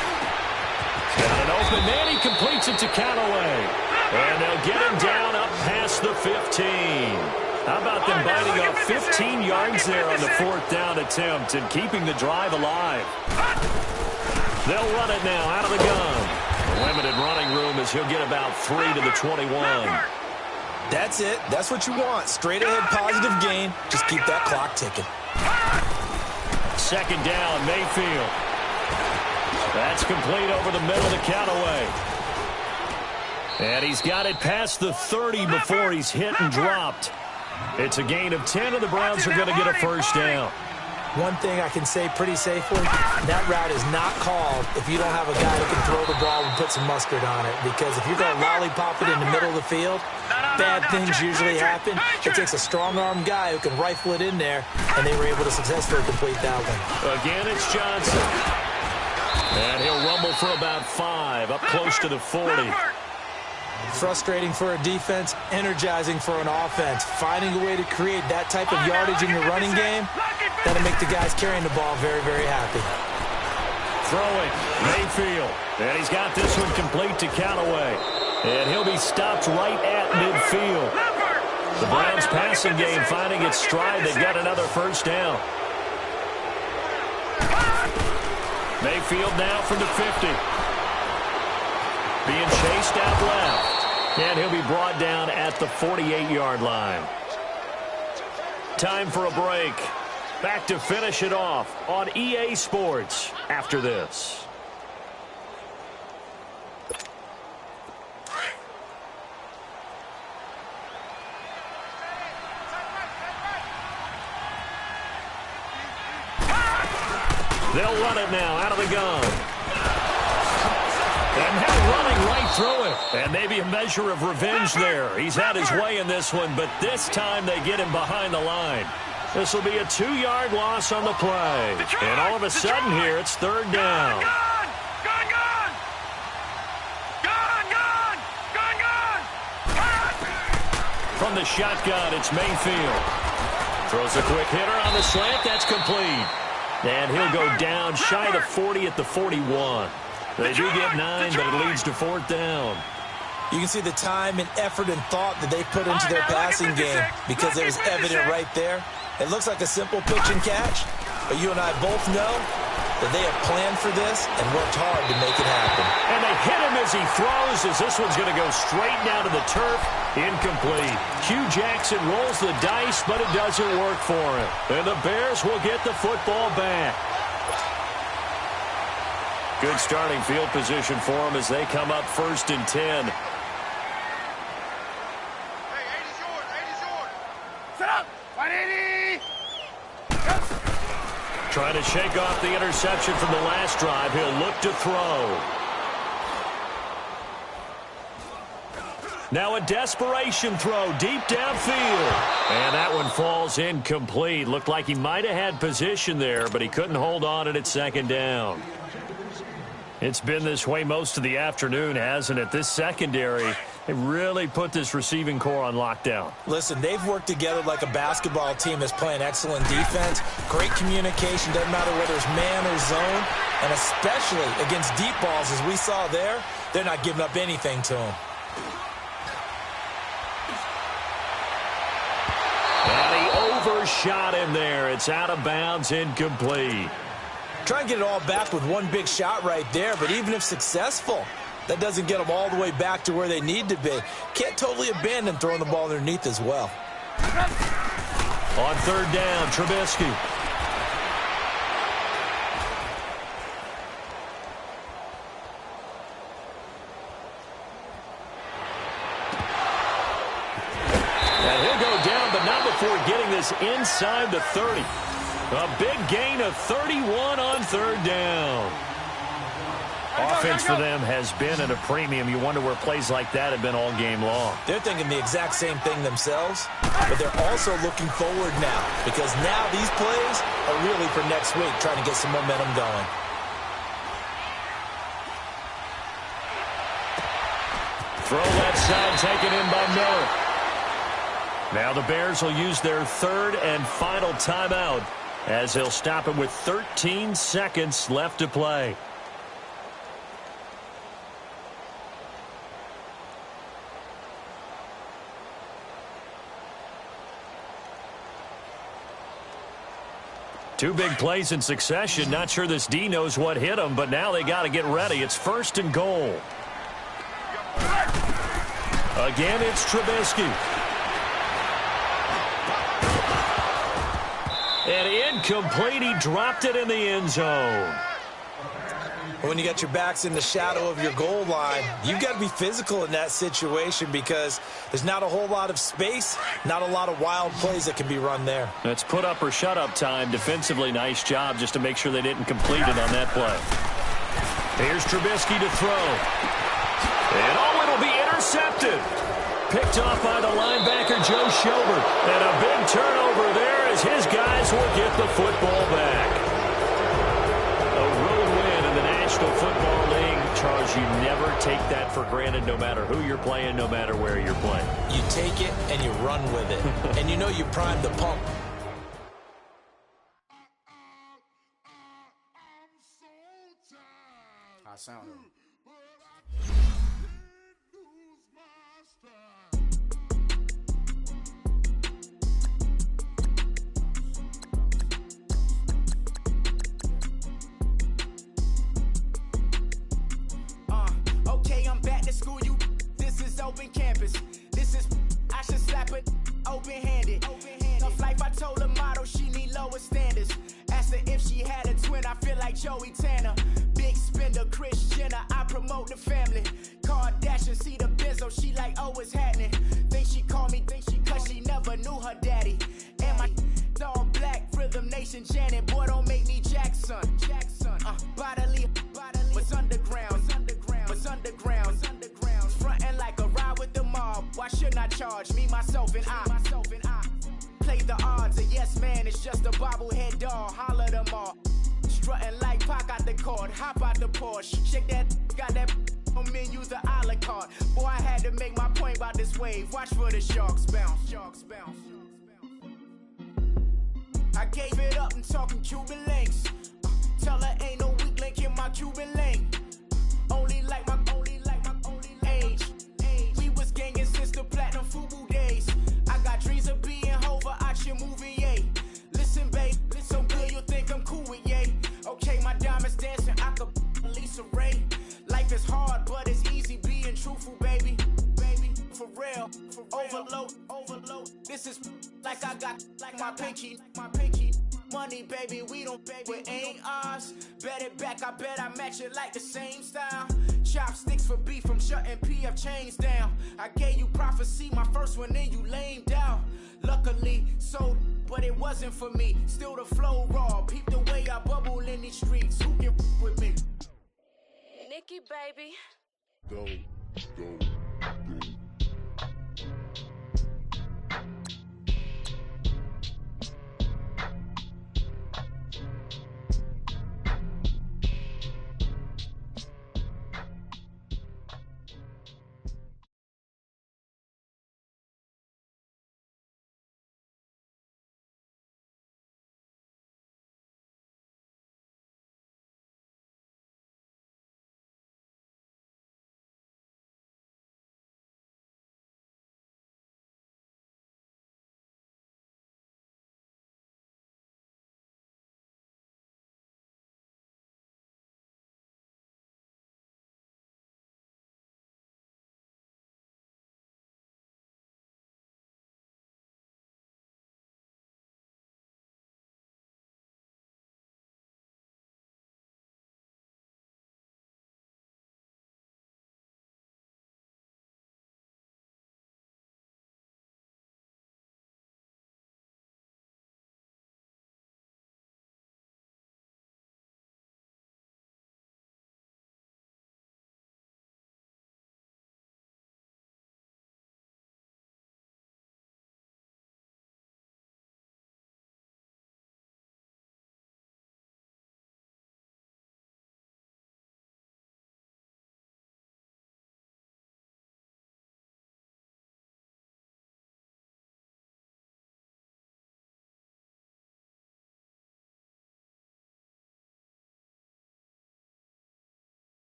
Got an open man. He completes it to Callaway. And they'll get him down up past the 15. How about them biting off 15 yards there on the 4th down attempt and keeping the drive alive? They'll run it now out of the gun. Limited running room as he'll get about 3 to the 21.
That's it. That's what you want. Straight ahead positive gain. Just keep that clock ticking.
2nd down, Mayfield. That's complete over the middle to Callaway. And he's got it past the 30 before he's hit and dropped. It's a gain of 10, and the Browns are going to get a first down.
One thing I can say pretty safely, that route is not called if you don't have a guy who can throw the ball and put some mustard on it. Because if you're going to lollipop it in the middle of the field, bad things usually happen. It takes a strong-armed guy who can rifle it in there, and they were able to successfully complete that one.
Again, it's Johnson. And he'll rumble for about 5, up close to the 40.
Frustrating for a defense, energizing for an offense. Finding a way to create that type of yardage in your running game, that'll make the guys carrying the ball very, very happy.
Throwing, Mayfield. And he's got this one complete to Callaway. And he'll be stopped right at midfield. The Browns passing game finding its stride. They've got another first down. Mayfield now from the 50. Being chased out left. And he'll be brought down at the 48-yard line. Time for a break. Back to finish it off on EA Sports after this. They'll run it now out of the gun. And now running right through it. And maybe a measure of revenge there. He's had his way in this one, but this time they get him behind the line. This will be a 2-yard loss on the play. And all of a sudden here, it's third down. From the shotgun, it's Mayfield. Throws a quick hitter on the slant. That's complete. And he'll go down shy of the 40 at the 41. They do get 9, but it leads to fourth down.
You can see the time and effort and thought that they put into their passing game because it was evident right there. It looks like a simple pitch and catch, but you and I both know that they have planned for this and worked hard to make it happen.
And they hit him as he throws, as this one's going to go straight down to the turf. Incomplete. Hugh Jackson rolls the dice, but it doesn't work for him. And the Bears will get the football back. Good starting field position for them as they come up 1st and 10. Trying to shake off the interception from the last drive. He'll look to throw. Now a desperation throw deep downfield. And that one falls incomplete. Looked like he might have had position there, but he couldn't hold on it at second down. It's been this way most of the afternoon, hasn't it? This secondary, they really put this receiving core on lockdown.
Listen, they've worked together like a basketball team that's playing excellent defense. Great communication, doesn't matter whether it's man or zone. And especially against deep balls, as we saw there, they're not giving up anything to them.
And he overshot him there. It's out of bounds, incomplete.
Try and get it all back with one big shot right there, but even if successful, that doesn't get them all the way back to where they need to be. Can't totally abandon throwing the ball underneath as well.
On third down, Trubisky. And he'll go down, but not before getting this inside the 30. A big gain of 31 on third down. Offense for them has been at a premium. You wonder where plays like that have been all game long.
They're thinking the exact same thing themselves, but they're also looking forward now because now these plays are really for next week, trying to get some momentum going.
Throw left side, taken in by Miller. Now the Bears will use their third and final timeout as they'll stop it with 13 seconds left to play. Two big plays in succession. Not sure this D knows what hit him, but now they got to get ready. It's 1st and goal. Again, it's Trubisky. And incomplete. He dropped it in the end zone.
When you got your backs in the shadow of your goal line, you've got to be physical in that situation because there's not a whole lot of space, not a lot of wild plays that can be run there.
It's put up or shut up time. Defensively, nice job just to make sure they didn't complete it on that play. Here's Trubisky to throw. And it'll be intercepted. Picked off by the linebacker, Joe Schobert. And a big turnover there as his guys will get the football back. A road win in the National Football League. Charles, you never take that for granted no matter who you're playing, no matter where you're playing.
You take it and you run with it. And you know you primed the pump.
I sound it.
Okay, I'm back to school, you. This is open campus. This is, I should slap it open-handed. Tough life, I told her motto, she need lower standards. Asked her if she had a twin, I feel like Joey Tanner. Big spender, Kris Jenner, I promote the family. Kardashian, see the Benzo, she like, oh, it's happening. Think she called me, cause she never knew her daddy. And my all black, Rhythm Nation, Janet, boy, don't make me Jackson. Bodily, was underground. Frontin' like a ride with the mob. Why shouldn't I charge me, myself, and I? Play the odds, a yes man, it's just a bobblehead doll. Holler them all. Strutting like Pac out the court, hop out the Porsche. Shake that, got that on menus, the a la carte. Boy, I had to make my point about this wave. Watch for the sharks bounce. I gave it up and talking Cuban links. Tell her ain't no weak link in my Cuban link. Only like my age. We was gangin' since the platinum FUBU days. I got dreams of being Hova out your movie, yay. Listen, babe, so good you think I'm cool with yay. Okay, my diamonds dancing, I could Lisa Ray. Life is hard, but it's easy being truthful, baby. For real, overload. This is like I got like my pinky. Money, baby, we don't pay, it ain't ours. Bet it back, I bet I match it like the same style. Chopsticks for beef, I'm shutting PF chains down. I gave you prophecy, my first one, then you lamed out. Luckily, sold, but it wasn't for me. Still the flow raw, peep the way I bubble in these streets. Who can with me?
Nikki, baby.
Go.